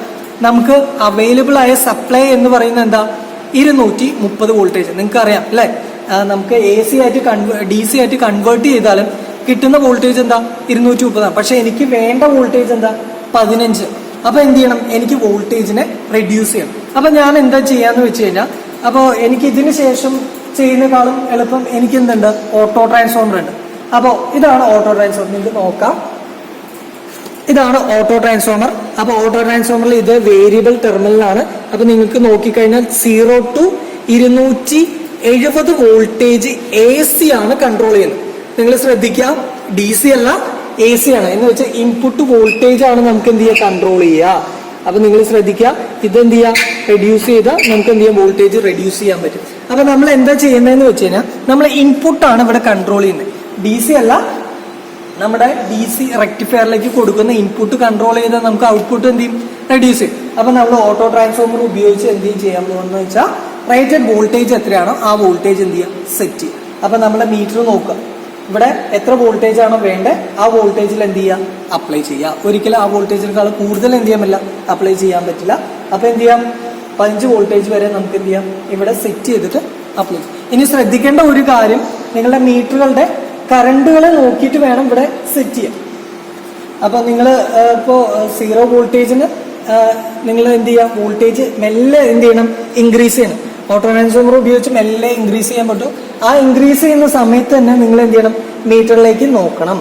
നമുക്ക് അവൈലബിൾ ആയ സപ്ലൈ എന്ന് പറയുന്നത് എന്താ, 230 വോൾട്ടേജ്. നിങ്ങൾക്ക് അറിയാം അല്ലെ. നമുക്ക് AC ആയിട്ട് DC ആയിട്ട് കൺവേർട്ട് ചെയ്താലും കിട്ടുന്ന വോൾട്ടേജ് എന്താ, 230. പക്ഷെ എനിക്ക് വേണ്ട വോൾട്ടേജ് എന്താ, 15. അപ്പൊ എന്ത് ചെയ്യണം, എനിക്ക് വോൾട്ടേജിനെ റെഡ്യൂസ് ചെയ്യണം. അപ്പൊ ഞാൻ എന്താ ചെയ്യാന്ന് വെച്ച് കഴിഞ്ഞാൽ, അപ്പോൾ എനിക്ക് ഇതിന് ശേഷം ചെയ്യുന്നതിനേക്കാളും എളുപ്പം എനിക്ക് എന്തുണ്ട്, ഓട്ടോ ട്രാൻസ്ഫോമർ ഉണ്ട്. അപ്പോൾ ഇതാണ് ഓട്ടോ ട്രാൻസ്ഫോമർ. നിങ്ങൾക്ക് നോക്കാം, ഇതാണ് ഓട്ടോ ട്രാൻസ്ഫോമർ. അപ്പൊ ഓട്ടോ ട്രാൻസ്ഫോമറിൽ ഇത് വേരിയബിൾ ടെർമിനലാണ്. അപ്പൊ നിങ്ങൾക്ക് നോക്കിക്കഴിഞ്ഞാൽ 0 to 270 വോൾട്ടേജ് AC ആണ് കൺട്രോൾ ചെയ്യുന്നത്. നിങ്ങൾ ശ്രദ്ധിക്കുക, DC അല്ല, AC ആണ്. എന്ന് വെച്ചാൽ ഇൻപുട്ട് വോൾട്ടേജ് ആണ് നമുക്ക് എന്ത് ചെയ്യുക, കൺട്രോൾ ചെയ്യുക. അപ്പൊ നിങ്ങൾ ശ്രദ്ധിക്കുക, ഇത് എന്ത് ചെയ്യുക, റെഡ്യൂസ് ചെയ്താൽ നമുക്ക് എന്ത് ചെയ്യാം, വോൾട്ടേജ് റെഡ്യൂസ് ചെയ്യാൻ പറ്റും. അപ്പൊ നമ്മൾ എന്താ ചെയ്യുന്നതെന്ന് വെച്ച് കഴിഞ്ഞാൽ, നമ്മൾ ഇൻപുട്ടാണ് ഇവിടെ കൺട്രോൾ ചെയ്യുന്നത്. DC അല്ല, നമ്മുടെ DC റെക്ടിഫയറിലേക്ക് കൊടുക്കുന്ന ഇൻപുട്ട് കൺട്രോൾ ചെയ്താൽ നമുക്ക് ഔട്ട്പുട്ട് എന്ത് ചെയ്യും, റെഡ്യൂസ് ചെയ്യും. അപ്പൊ നമ്മൾ ഓട്ടോ ട്രാൻസ്ഫോമർ ഉപയോഗിച്ച് എന്ത് ചെയ്യാൻ പോകുന്നത് വെച്ചാൽ, റേറ്റഡ് വോൾട്ടേജ് എത്രയാണോ ആ വോൾട്ടേജ് എന്ത് ചെയ്യാം, സെറ്റ് ചെയ്യും. അപ്പൊ നമ്മുടെ മീറ്റർ നോക്കുക, ഇവിടെ എത്ര വോൾട്ടേജ് ആണോ വേണ്ടത് ആ വോൾട്ടേജിൽ എന്ത് ചെയ്യുക, അപ്ലൈ ചെയ്യുക. ഒരിക്കലും ആ വോൾട്ടേജിനേക്കാൾ കൂടുതൽ എന്ത് ചെയ്യാൻ പറ്റില്ല, അപ്ലൈ ചെയ്യാൻ പറ്റില്ല. അപ്പൊ എന്ത് ചെയ്യാം, 15 വോൾട്ടേജ് വരെ നമുക്ക് എന്ത് ചെയ്യാം, ഇവിടെ സെറ്റ് ചെയ്തിട്ട് അപ്ലൈ ചെയ്യും. ഇനി ശ്രദ്ധിക്കേണ്ട ഒരു കാര്യം, നിങ്ങളുടെ മീറ്ററുകളുടെ കറണ്ടുകളെ നോക്കിയിട്ട് വേണം ഇവിടെ സെറ്റ് ചെയ്യാൻ. അപ്പോൾ നിങ്ങൾ ഇപ്പോൾ 0 വോൾട്ടേജിന് നിങ്ങൾ എന്ത് ചെയ്യുക, വോൾട്ടേജ് മെല്ലെ എന്ത് ചെയ്യണം, ഇൻക്രീസ് ചെയ്യണം. ഓട്ടോ ട്രാൻസ്ഫോമർ ഉപയോഗിച്ച് മെല്ലെ ഇൻക്രീസ് ചെയ്യാൻ പറ്റും. ആ ഇൻക്രീസ് ചെയ്യുന്ന സമയത്ത് തന്നെ നിങ്ങൾ എന്ത് ചെയ്യണം, മീറ്ററിലേക്ക് നോക്കണം.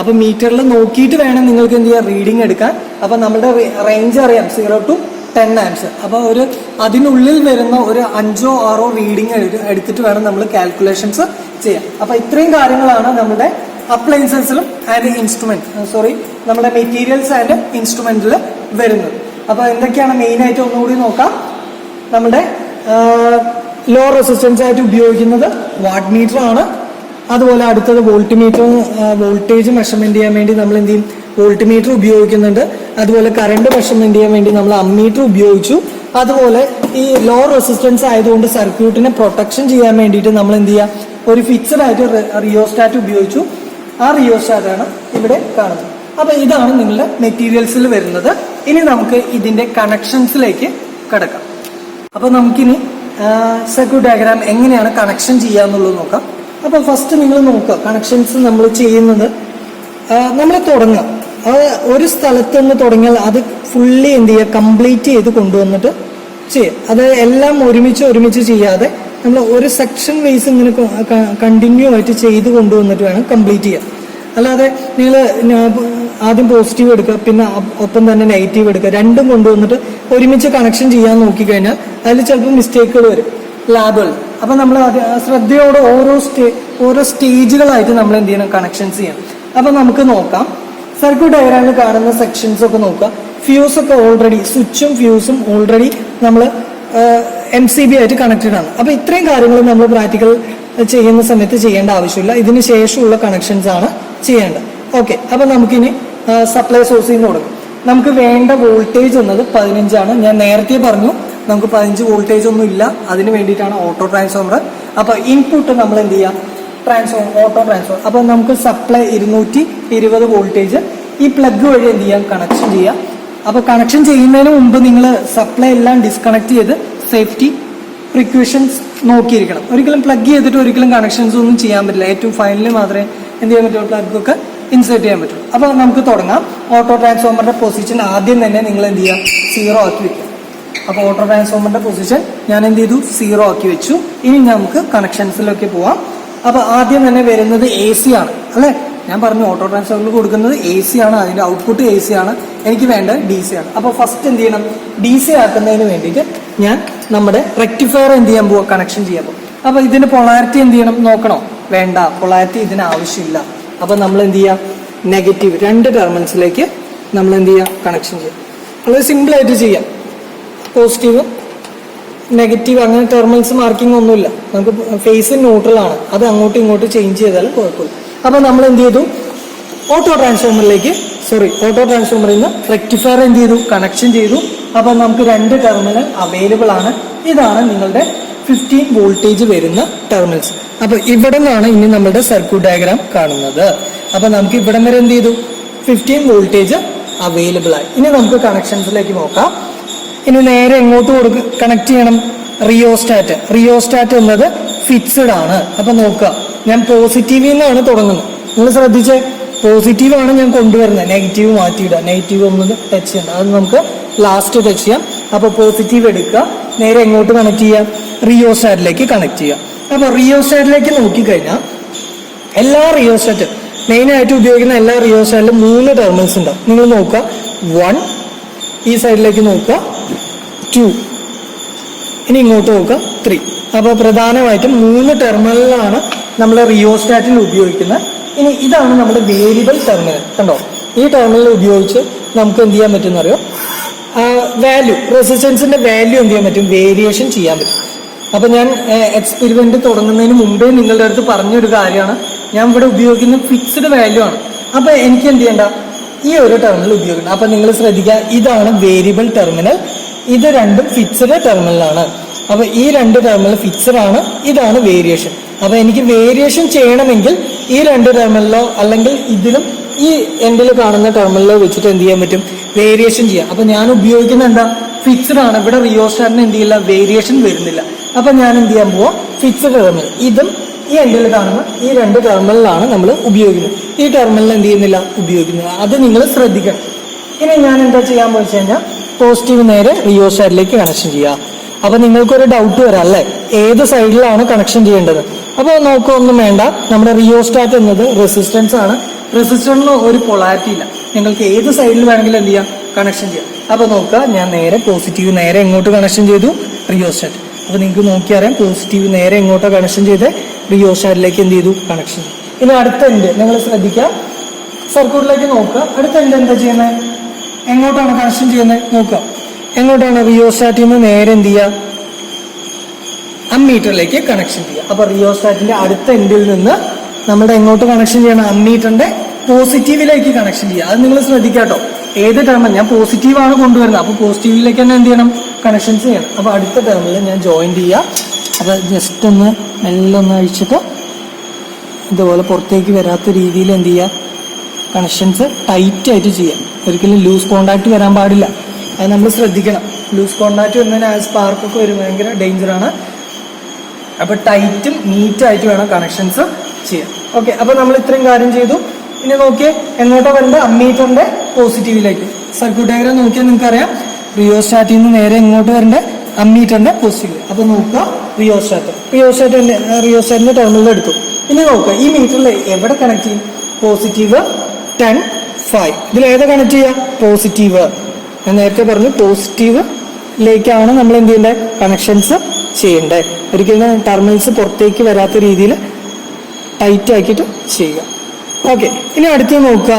അപ്പൊ മീറ്ററിൽ നോക്കിയിട്ട് വേണം നിങ്ങൾക്ക് എന്ത് ചെയ്യാം, റീഡിങ് എടുക്കാൻ. അപ്പൊ നമ്മുടെ റേഞ്ച് അറിയാം 0 to 10 amps. അപ്പൊ അതിനുള്ളിൽ വരുന്ന ഒരു 5 or 6 റീഡിങ് എടുത്തിട്ട് വേണം നമ്മൾ കാൽക്കുലേഷൻസ് ചെയ്യാൻ. അപ്പൊ ഇത്രയും കാര്യങ്ങളാണ് നമ്മുടെ അപ്ലയൻസസിലും ആൻഡ് നമ്മുടെ മെറ്റീരിയൽസ് ആൻഡ് ഇൻസ്ട്രുമെന്റിൽ വരുന്നത്. അപ്പൊ എന്തൊക്കെയാണ് മെയിൻ ആയിട്ട് ഒന്നുകൂടി നോക്കാം. നമ്മുടെ ലോ റെസിസ്റ്റൻസ് ആയിട്ട് ഉപയോഗിക്കുന്നത് വാട്ട് മീറ്റർ ആണ്. അതുപോലെ അടുത്തത് വോൾട്ട് മീറ്റർ, വോൾട്ടേജ് മെഷർമെന്റ് ചെയ്യാൻ വേണ്ടി നമ്മൾ എന്ത് ചെയ്യും, വോൾട്ട് മീറ്റർ ഉപയോഗിക്കുന്നുണ്ട്. അതുപോലെ കറണ്ട് മെഷർമെന്റ് ചെയ്യാൻ വേണ്ടി നമ്മൾ അമ്മീറ്റർ ഉപയോഗിച്ചു. അതുപോലെ ഈ ലോ റെസിസ്റ്റൻസ് ആയതുകൊണ്ട് സർക്യൂട്ടിനെ പ്രൊട്ടക്ഷൻ ചെയ്യാൻ വേണ്ടിയിട്ട് നമ്മൾ എന്ത് ചെയ്യുക, ഒരു ഫിക്സഡ് ആയിട്ട് റിയോസ്റ്റാറ്റ് ഉപയോഗിച്ചു. ആ റിയോസ്റ്റാറ്റാണ് ഇവിടെ കാണുന്നത്. അപ്പൊ ഇതാണ് നിങ്ങളുടെ മെറ്റീരിയൽസിൽ വരുന്നത്. ഇനി നമുക്ക് ഇതിന്റെ കണക്ഷൻസിലേക്ക് കിടക്കാം. അപ്പൊ നമുക്കിനി സർക്യൂട്ട് ഡയഗ്രാം എങ്ങനെയാണ് കണക്ഷൻ ചെയ്യാന്നുള്ളത് നോക്കാം. അപ്പൊ ഫസ്റ്റ് നിങ്ങൾ നോക്കുക, കണക്ഷൻസ് നമ്മൾ ചെയ്യുന്നത് നമ്മൾ തുടങ്ങുക. ഒരു സ്ഥലത്ത് നിന്ന് തുടങ്ങിയാൽ അത് ഫുള്ളി എന്ത് ചെയ്യുക, കംപ്ലീറ്റ് ചെയ്ത് കൊണ്ടുവന്നിട്ട് ചെയ്യുക. അത് എല്ലാം ഒരുമിച്ച് ചെയ്യാതെ നമ്മൾ ഒരു സെക്ഷൻ വൈസ് ഇങ്ങനെ കണ്ടിന്യൂ ആയിട്ട് ചെയ്ത് കൊണ്ടുവന്നിട്ട് വേണം കംപ്ലീറ്റ് ചെയ്യാൻ. അല്ലാതെ നിങ്ങൾ ആദ്യം പോസിറ്റീവ് എടുക്കുക, പിന്നെ ഒപ്പം തന്നെ നെഗറ്റീവ് എടുക്കുക, രണ്ടും കൊണ്ടുവന്നിട്ട് ഒരുമിച്ച് കണക്ഷൻ ചെയ്യാൻ നോക്കിക്കഴിഞ്ഞാൽ അതിൽ ചിലപ്പോൾ മിസ്റ്റേക്കുകൾ വരും ലാബുകൾ. അപ്പൊ നമ്മൾ ശ്രദ്ധയോടെ ഓരോ സ്റ്റേജുകളായിട്ട് നമ്മൾ എന്ത് ചെയ്യണം, കണക്ഷൻസ് ചെയ്യണം. അപ്പൊ നമുക്ക് നോക്കാം. സർക്യൂട്ട് ഡയഗ്രാമിൽ കാണുന്ന സെക്ഷൻസ് ഒക്കെ നോക്കുക. ഫ്യൂസ് ഒക്കെ ഓൾറെഡി, സ്വിച്ചും ഫ്യൂസും ഓൾറെഡി നമ്മൾ MCB ആയിട്ട് കണക്റ്റഡ് ആണ്. അപ്പൊ ഇത്രയും കാര്യങ്ങൾ നമ്മൾ പ്രാക്ടിക്കൽ ചെയ്യുന്ന സമയത്ത് ചെയ്യേണ്ട ആവശ്യമില്ല. ഇതിന് ശേഷമുള്ള കണക്ഷൻസ് ആണ് ചെയ്യേണ്ടത്. ഓക്കെ, അപ്പൊ നമുക്കിനി സപ്ലൈ സോഴ്സിൽ നിന്ന് തുടങ്ങും. നമുക്ക് വേണ്ട വോൾട്ടേജ് എന്നത് 15 ആണ്. ഞാൻ നേരത്തെ പറഞ്ഞു നമുക്ക് 15 വോൾട്ടേജ് ഒന്നും ഇല്ല, അതിന് വേണ്ടിയിട്ടാണ് ഓട്ടോ ട്രാൻസ്ഫോമർ. അപ്പൊ ഇൻപുട്ട് നമ്മൾ എന്ത് ചെയ്യാം, ഓട്ടോ ട്രാൻസ്ഫോമർ. അപ്പൊ നമുക്ക് സപ്ലൈ 220 വോൾട്ടേജ് ഈ പ്ലഗ് വഴി എന്ത് ചെയ്യാം, കണക്ഷൻ ചെയ്യാം. അപ്പൊ കണക്ഷൻ ചെയ്യുന്നതിന് മുമ്പ് നിങ്ങൾ സപ്ലൈ എല്ലാം ഡിസ്കണക്ട് ചെയ്ത് സേഫ്റ്റി പ്രിക്യൂഷൻസ് നോക്കിയിരിക്കണം. ഒരിക്കലും പ്ലഗ് ചെയ്തിട്ട് ഒരിക്കലും കണക്ഷൻസ് ഒന്നും ചെയ്യാൻ പറ്റില്ല. ഏറ്റവും ഫൈനലി മാത്രമേ എന്ത് ചെയ്യാൻ പറ്റുള്ളൂ, പ്ലഗൊക്കെ ഇൻസേർട്ട് ചെയ്യാൻ പറ്റുള്ളൂ. അപ്പൊ നമുക്ക് തുടങ്ങാം. ഓട്ടോ ട്രാൻസ്ഫോമറിന്റെ പൊസിഷൻ ആദ്യം തന്നെ നിങ്ങൾ എന്ത് ചെയ്യുക, 0 ആക്കി വെക്കുക. അപ്പൊ ഓട്ടോ ട്രാൻസ്ഫോമറിന്റെ പൊസിഷൻ ഞാൻ എന്ത് ചെയ്തു, 0 ആക്കി വെച്ചു. ഇനി നമുക്ക് കണക്ഷൻസിലൊക്കെ പോവാം. അപ്പൊ ആദ്യം തന്നെ വരുന്നത് AC ആണ് അല്ലെ. ഞാൻ പറഞ്ഞു ഓട്ടോ ട്രാൻസ്ഫോമറിൽ കൊടുക്കുന്നത് AC ആണ്, അതിന്റെ ഔട്ട്പുട്ട് AC ആണ്. എനിക്ക് വേണ്ടത് DC ആണ്. അപ്പൊ ഫസ്റ്റ് എന്ത് ചെയ്യണം, DC ആക്കുന്നതിന് വേണ്ടിയിട്ട് ഞാൻ നമ്മുടെ റെക്ടിഫയർ എന്ത് ചെയ്യാൻ പോവാ, കണക്ഷൻ ചെയ്യാൻ പോകും. അപ്പൊ ഇതിന്റെ പൊളാരിറ്റി എന്ത് ചെയ്യണം നോക്കണം. വേണ്ട, പൊളാരിറ്റി ഇതിന് ആവശ്യമില്ല. അപ്പൊ നമ്മൾ എന്ത് ചെയ്യാം, നെഗറ്റീവ് 2 ടെർമിനൽസിലേക്ക് നമ്മൾ എന്ത് ചെയ്യാം, കണക്ഷൻ ചെയ്യാം. വളരെ സിമ്പിൾ ആയിട്ട് ചെയ്യാം. പോസിറ്റീവ് നെഗറ്റീവ് അങ്ങനെ ടെർമിനൽസ് മാർക്കിംഗ് ഒന്നുമില്ല. നമുക്ക് ഫേസ് ന്യൂട്രൽ ആണ്, അത് അങ്ങോട്ടും ഇങ്ങോട്ടും ചേഞ്ച് ചെയ്താലും കുഴപ്പമില്ല. അപ്പൊ നമ്മൾ എന്ത് ചെയ്തു, ഓട്ടോ ട്രാൻസ്ഫോമറിൽ നിന്ന് റെക്ടിഫയർ എന്ത് ചെയ്തു, കണക്ഷൻ ചെയ്തു. അപ്പൊ നമുക്ക് 2 ടെർമിനൽ അവൈലബിൾ ആണ്. ഇതാണ് നിങ്ങളുടെ 15 വോൾട്ടേജ് വരുന്ന ടെർമിനൽസ്. അപ്പൊ ഇവിടെ നിന്നാണ് ഇനി നമ്മുടെ സർക്യൂട്ട് ഡയഗ്രാം കാണുന്നത്. അപ്പൊ നമുക്ക് ഇവിടം വരെ എന്ത് ചെയ്തു, 15 വോൾട്ടേജ് അവൈലബിൾ ആയി. ഇനി നമുക്ക് കണക്ഷൻസിലേക്ക് നോക്കാം. ഇനി നേരെ എങ്ങോട്ട് കണക്ട് ചെയ്യണം, റിയോസ്റ്റാറ്റ് എന്നത് ഫിക്സഡ് ആണ്. അപ്പൊ നോക്കുക, ഞാൻ പോസിറ്റീവിൽ നിന്നാണ് തുടങ്ങുന്നത്. നിങ്ങൾ ശ്രദ്ധിച്ചേ, പോസിറ്റീവ് ആണ് ഞാൻ കൊണ്ടുവരുന്നത്, നെഗറ്റീവ് മാറ്റിയിടുക. നെഗറ്റീവ് ഒന്ന് ടച്ച് ചെയ്യണം, അത് നമുക്ക് ലാസ്റ്റ് ടച്ച് ചെയ്യാം. അപ്പൊ പോസിറ്റീവ് എടുക്കുക, നേരെ എങ്ങോട്ട് കണക്ട് ചെയ്യാം, റിയോസ്റ്റാറ്റിലേക്ക് കണക്ട് ചെയ്യാം. അപ്പൊ റിയോസ്റ്റാറ്റിലേക്ക് നോക്കിക്കഴിഞ്ഞാൽ എല്ലാ റിയോസ്റ്റാറ്റ് മെയിൻ ആയിട്ട് ഉപയോഗിക്കുന്ന എല്ലാ റിയോസ്റ്റാറ്റിലും 3 ടെർമിനൽസ് ഉണ്ടാവും. നിങ്ങൾ നോക്കുക, 1 ഈ സൈഡിലേക്ക് നോക്കുക, 2 ഇനി ഇങ്ങോട്ട് നോക്കുക, 3. അപ്പൊ പ്രധാനമായിട്ടും 3 ടെർമിനലാണ് നമ്മൾ റിയോസ്റ്റാറ്റിൽ ഉപയോഗിക്കുന്നത്. ഇനി ഇതാണ് നമ്മുടെ വേരിയബിൾ ടെർമിനൽ. കണ്ടോ, ഈ ടെർമിനൽ ഉപയോഗിച്ച് നമുക്ക് എന്ത് ചെയ്യാൻ പറ്റും എന്നറിയോ, വാല്യൂ, റെസിസ്റ്റൻസിന്റെ വാല്യൂ എന്ത് ചെയ്യാൻ പറ്റും, വേരിയേഷൻ ചെയ്യാൻ പറ്റും. അപ്പൊ ഞാൻ എക്സ്പെരിമെന്റ് തുടങ്ങുന്നതിന് മുമ്പേ നിങ്ങളുടെ അടുത്ത് പറഞ്ഞൊരു കാര്യമാണ്, ഞാൻ ഇവിടെ ഉപയോഗിക്കുന്ന ഫിക്സ്ഡ് വാല്യൂ ആണ്. അപ്പൊ എനിക്ക് എന്ത് ചെയ്യണ്ട, ഈ ഒരു ടെർമിനൽ ഉപയോഗിക്കണം. അപ്പൊ നിങ്ങൾ ശ്രദ്ധിക്കുക, ഇതാണ് വേരിയബിൾ ടെർമിനൽ, ഇത് രണ്ടും ഫിക്സ്ഡ് ടെർമിനലാണ്. അപ്പൊ ഈ 2 ടെർമിനൽ ഫിക്സ്ഡ് ആണ്, ഇതാണ് വേരിയേഷൻ. അപ്പൊ എനിക്ക് വേരിയേഷൻ ചെയ്യണമെങ്കിൽ ഈ 2 ടെർമിനലോ അല്ലെങ്കിൽ ഇതിലും ഈ എൻഡിൽ കാണുന്ന ടെർമിനലോ വെച്ചിട്ട് എന്ത് ചെയ്യാൻ പറ്റും, വേരിയേഷൻ ചെയ്യാം. അപ്പൊ ഞാൻ ഉപയോഗിക്കുന്ന എന്താ, ഫിക്സ്ഡ് ആണ്. ഇവിടെ റിയോസ്റ്റാറ്റിന് എന്ത് ചെയ്യില്ല, വേരിയേഷൻ വരുന്നില്ല. അപ്പൊ ഞാൻ എന്ത് ചെയ്യാൻ പോവാ, ഫിക്സ്ഡ് ടെർമിനൽ ഇതും ഈ എൻഡിൽ കാണുന്ന ഈ 2 ടെർമിനലാണ് നമ്മൾ ഉപയോഗിക്കുന്നത്. ഈ ടെർമിനൽ എന്ത് ചെയ്യുന്നില്ല, ഉപയോഗിക്കുന്നത്. അത് നിങ്ങൾ ശ്രദ്ധിക്കണം. ഇനി ഞാൻ എന്താ ചെയ്യാൻ വെച്ച് കഴിഞ്ഞാൽ പോസിറ്റീവ് നേരെ റിയോസ്റ്റാറ്റിലേക്ക് കണക്ഷൻ ചെയ്യുക. അപ്പൊ നിങ്ങൾക്കൊരു ഡൗട്ട് വരാം അല്ലേ, ഏത് സൈഡിലാണ് കണക്ഷൻ ചെയ്യേണ്ടത്? അപ്പോൾ നോക്കൊന്നും വേണ്ട, നമ്മുടെ റിയോസ്റ്റാറ്റ് എന്നത് റെസിസ്റ്റൻസ് ആണ്. റെസിസ്റ്ററിന് ഒരു പൊളാരിറ്റി ഇല്ല, നിങ്ങൾക്ക് ഏത് സൈഡിൽ വേണമെങ്കിലും എന്ത് ചെയ്യാം, കണക്ഷൻ ചെയ്യാം. അപ്പൊ നോക്കുക, ഞാൻ നേരെ പോസിറ്റീവ് നേരെ എങ്ങോട്ട് കണക്ഷൻ ചെയ്തു, റിയോസ്റ്റാറ്റ്. അപ്പൊ നിങ്ങൾക്ക് നോക്കിയറിയാം, പോസിറ്റീവ് നേരെ എങ്ങോട്ടാണ് കണക്ഷൻ ചെയ്ത്, റിയോസ്റ്റാറ്റിലേക്ക് എന്ത് ചെയ്തു, കണക്ഷൻ. ഇനി അടുത്ത എൻഡ് നിങ്ങൾ ശ്രദ്ധിക്കുക, സർക്യൂട്ടിലേക്ക് നോക്കുക. അടുത്ത എൻഡ് എന്താ ചെയ്യുന്നത്, എങ്ങോട്ടാണ് കണക്ഷൻ ചെയ്യുന്നത് നോക്കുക. എങ്ങോട്ടാണ്, റിയോസ്റ്റാറ്റിൽ നിന്ന് നേരെ എന്ത് ചെയ്യുക, അമ്മീറ്ററിലേക്ക് കണക്ഷൻ ചെയ്യുക. അപ്പൊ റിയോസ്റ്റാറ്റിന്റെ അടുത്ത എൻഡിൽ നിന്ന് നമ്മുടെ എങ്ങോട്ട് കണക്ഷൻ ചെയ്യണം, അമ്മീറ്ററിന്റെ പോസിറ്റീവിലേക്ക് കണക്ഷൻ ചെയ്യുക. അത് നിങ്ങൾ ശ്രദ്ധിക്കാട്ടോ, ഏത് ടേമിൽ ഞാൻ പോസിറ്റീവാണ് കൊണ്ടുവരുന്നത്, അപ്പൊ പോസിറ്റീവിലേക്ക് തന്നെ എന്ത് ചെയ്യണം, കണക്ഷൻസ് ചെയ്യണം. അപ്പൊ അടുത്ത ടേമിൽ ഞാൻ ജോയിന്റ് ചെയ്യുക. അപ്പൊ ജസ്റ്റ് ഒന്ന് മെല്ലെ ഒന്ന് അഴിച്ചിട്ട് ഇതുപോലെ പുറത്തേക്ക് വരാത്ത രീതിയിൽ എന്ത് ചെയ്യുക, കണക്ഷൻസ് ടൈറ്റ് ആയിട്ട് ചെയ്യാം. ഒരിക്കലും ലൂസ് കോണ്ടാക്ട് വരാൻ പാടില്ല, അത് നമ്മൾ ശ്രദ്ധിക്കണം. ലൂസ് കോണ്ടാക്ട് വരുന്നതിന് സ്പാർക്കൊക്കെ വരും, ഭയങ്കര ഡേഞ്ചറാണ്. അപ്പൊ ടൈറ്റും നീറ്റായിട്ട് വേണം കണക്ഷൻസ് ചെയ്യാം. ഓക്കെ, അപ്പൊ നമ്മൾ ഇത്രയും കാര്യം ചെയ്തു. ഇനി നോക്കിയേ, എങ്ങോട്ടാ വരേണ്ടത്, അമ്മീറ്ററിന്റെ പോസിറ്റീവിലേക്ക്. സർക്യൂട്ട് ഡയഗ്രാം നോക്കിയാൽ നിങ്ങൾക്കറിയാം, റിയോസ്റ്റാറ്റിൽ നിന്ന് നേരെ എങ്ങോട്ട് വരേണ്ടത്, അമ്മീറ്ററിന്റെ പോസിറ്റീവ്. അപ്പൊ നോക്കുക, റിയോസ്റ്റാറ്റിന്റെ ടെർമിനൽ എടുത്തു. ഇനി നോക്കുക, ഈ മീറ്ററിൽ എവിടെ കണക്ട് ചെയ്യും, പോസിറ്റീവ് 10, 5. ഇതിൽ ഏതാ കണക്ട് ചെയ്യുക, പോസിറ്റീവ്. ഞാൻ നേരത്തെ പറഞ്ഞു, പോസിറ്റീവിലേക്കാണ് നമ്മൾ എന്ത് ചെയ്യേണ്ടത്, കണക്ഷൻസ് ചെയ്യേണ്ടത്. ഒരിക്കലും ടെർമിനൽസ് പുറത്തേക്ക് വരാത്ത രീതിയിൽ ടൈറ്റ് ആക്കിയിട്ട് ചെയ്യുക. ഓക്കെ, ഇനി അടുത്ത് നോക്കുക,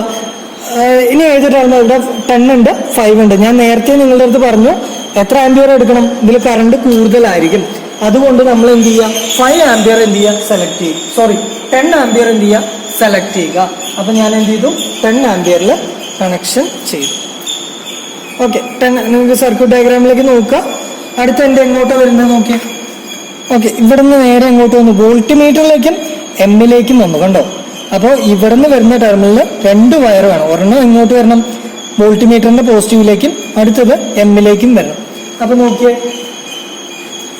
ഇനി ഏത് ടെർമിനൽ, ഇവിടെ 10 ഉണ്ട്, 5 ഉണ്ട്. ഞാൻ നേരത്തെ നിങ്ങളുടെ അടുത്ത് പറഞ്ഞു എത്ര ആംപിയർ എടുക്കണം, ഇതിൽ കറണ്ട് കൂടുതലായിരിക്കും. അതുകൊണ്ട് നമ്മൾ എന്ത് ചെയ്യുക, 5 ആംപിയർ എന്ത് ചെയ്യുക, സെലക്ട് ചെയ്യുക. 10 ആംപിയർ എന്ത് ചെയ്യുക, സെലക്ട് ചെയ്യുക. അപ്പൊ ഞാൻ എന്ത് ചെയ്തു, 10 ആംപിയറിൽ കണക്ഷൻ ചെയ്തു. ഓക്കെ, നിങ്ങൾക്ക് സർക്യൂട്ട് ഡയഗ്രാമിലേക്ക് നോക്കുക. അടുത്ത എന്റെ എങ്ങോട്ടാ വരുന്നത് നോക്കിയേ. ഓക്കെ, ഇവിടുന്ന് നേരെ എങ്ങോട്ട് വന്നു, വോൾട്ട് മീറ്ററിലേക്കും എമ്മിലേക്കും വന്നു, കണ്ടോ. അപ്പോൾ ഇവിടുന്ന് വരുന്ന ടെർമിനലിൽ 2 വയർ വേണം. ഒരെണ്ണം എങ്ങോട്ട് വരണം, വോൾട്ട് മീറ്ററിന്റെ പോസിറ്റീവിലേക്കും, അടുത്തത് എമ്മിലേക്കും വരണം. അപ്പൊ നോക്കിയേ,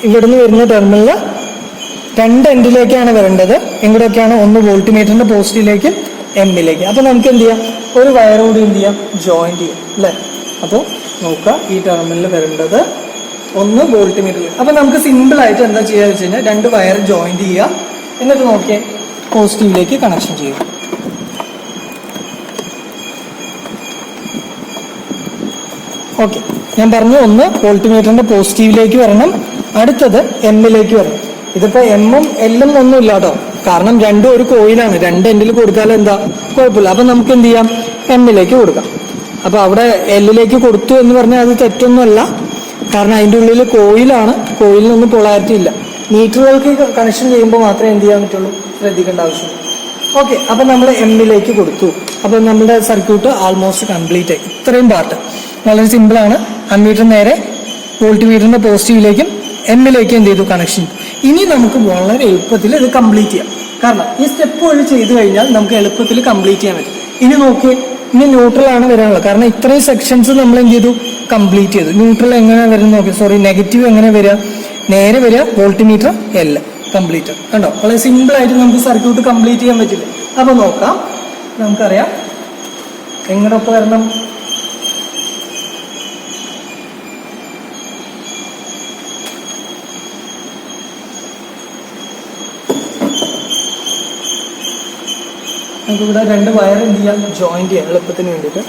ഇവിടുന്ന് വരുന്ന ടെർമിനലിൽ 2 എൻഡിലേക്കാണ് വരേണ്ടത്. എങ്ങോട്ടൊക്കെയാണ്, ഒന്ന് വോൾട്ട് മീറ്ററിന്റെ പോസിറ്റീവിലേക്കും എമ്മിലേക്ക്. അപ്പൊ നമുക്ക് എന്ത് ചെയ്യാം, ഒരു വയർ കൂടി എന്ത് ചെയ്യാം, ജോയിന്റ് ചെയ്യാം അല്ലെ. അപ്പോൾ നോക്കുക, ഈ ടെർമിനലിൽ വരേണ്ടത് ഒന്ന് വോൾട്ട് മീറ്ററിൽ. അപ്പൊ നമുക്ക് സിമ്പിൾ ആയിട്ട് എന്താ ചെയ്യാന്ന് വെച്ച് കഴിഞ്ഞാൽ, 2 വയർ ജോയിന്റ് ചെയ്യുക. എന്നിട്ട് നോക്കിയേ, പോസിറ്റീവിലേക്ക് കണക്ഷൻ ചെയ്യുക. ഓക്കെ, ഞാൻ പറഞ്ഞു, ഒന്ന് വോൾട്ട് മീറ്ററിന്റെ പോസിറ്റീവിലേക്ക് വരണം, അടുത്തത് എമ്മിലേക്ക് വരണം. ഇതിപ്പോ എമ്മും എല്ലും ഒന്നും ഇല്ല കേട്ടോ, കാരണം രണ്ടും ഒരു കോയിലാണ്. 2 എൻഡിൽ കൊടുത്താലും എന്താ കുഴപ്പമില്ല. അപ്പൊ നമുക്ക് എന്ത് ചെയ്യാം, എമ്മിലേക്ക് കൊടുക്കാം. അപ്പൊ അവിടെ എല്ലിലേക്ക് കൊടുത്തു എന്ന് പറഞ്ഞാൽ അത് തെറ്റൊന്നുമല്ല, കാരണം അതിൻ്റെ ഉള്ളിൽ കോയിലാണ്, കോയിലിനൊന്നും പൊളാരിറ്റി ഇല്ല. മീറ്ററുകൾക്ക് കണക്ഷൻ ചെയ്യുമ്പോൾ മാത്രമേ എന്ത് ചെയ്യാൻ പറ്റുള്ളൂ, ശ്രദ്ധിക്കേണ്ട ആവശ്യമുള്ളൂ. ഓക്കെ, അപ്പൊ നമ്മൾ എമ്മിലേക്ക് കൊടുത്തു. അപ്പൊ നമ്മുടെ സർക്യൂട്ട് ആൾമോസ്റ്റ് കംപ്ലീറ്റ് ആയി. ഇത്രയും പാർട്ട് വളരെ സിമ്പിളാണ്. അമ്മീറ്റർ നേരെ വോൾട്ട് മീറ്ററിന്റെ പോസിറ്റീവിലേക്കും എമ്മിലേക്കും എന്ത് ചെയ്തു, കണക്ഷൻ. ഇനി നമുക്ക് വളരെ എളുപ്പത്തിൽ ഇത് കംപ്ലീറ്റ് ചെയ്യാം, കാരണം ഈ സ്റ്റെപ്പ് വഴി ചെയ്തു കഴിഞ്ഞാൽ നമുക്ക് എളുപ്പത്തിൽ കംപ്ലീറ്റ് ചെയ്യാൻ പറ്റും. ഇനി നോക്കി, ഇനി ന്യൂട്രലാണ് വരാനുള്ളത്, കാരണം ഇത്രയും സെക്ഷൻസ് നമ്മൾ എന്ത് ചെയ്തു, കംപ്ലീറ്റ് ചെയ്തു. ന്യൂട്രൽ എങ്ങനെ വരുന്ന നോക്കി, നെഗറ്റീവ് എങ്ങനെ വരിക, നേരെ വരിക വോൾട്ട് മീറ്റർ എൽ കംപ്ലീറ്റ്. കണ്ടോ, വളരെ സിമ്പിൾ ആയിട്ട് നമുക്ക് സർക്യൂട്ട് കംപ്ലീറ്റ് ചെയ്യാൻ പറ്റില്ല. അപ്പൊ നോക്കാം, നമുക്കറിയാം എങ്ങനൊക്കെ വരണം. നമുക്കിവിടെ 2 വയർ എന്ത് ചെയ്യാം, ജോയിന്റ് ചെയ്യാം എളുപ്പത്തിന് വേണ്ടിയിട്ട്.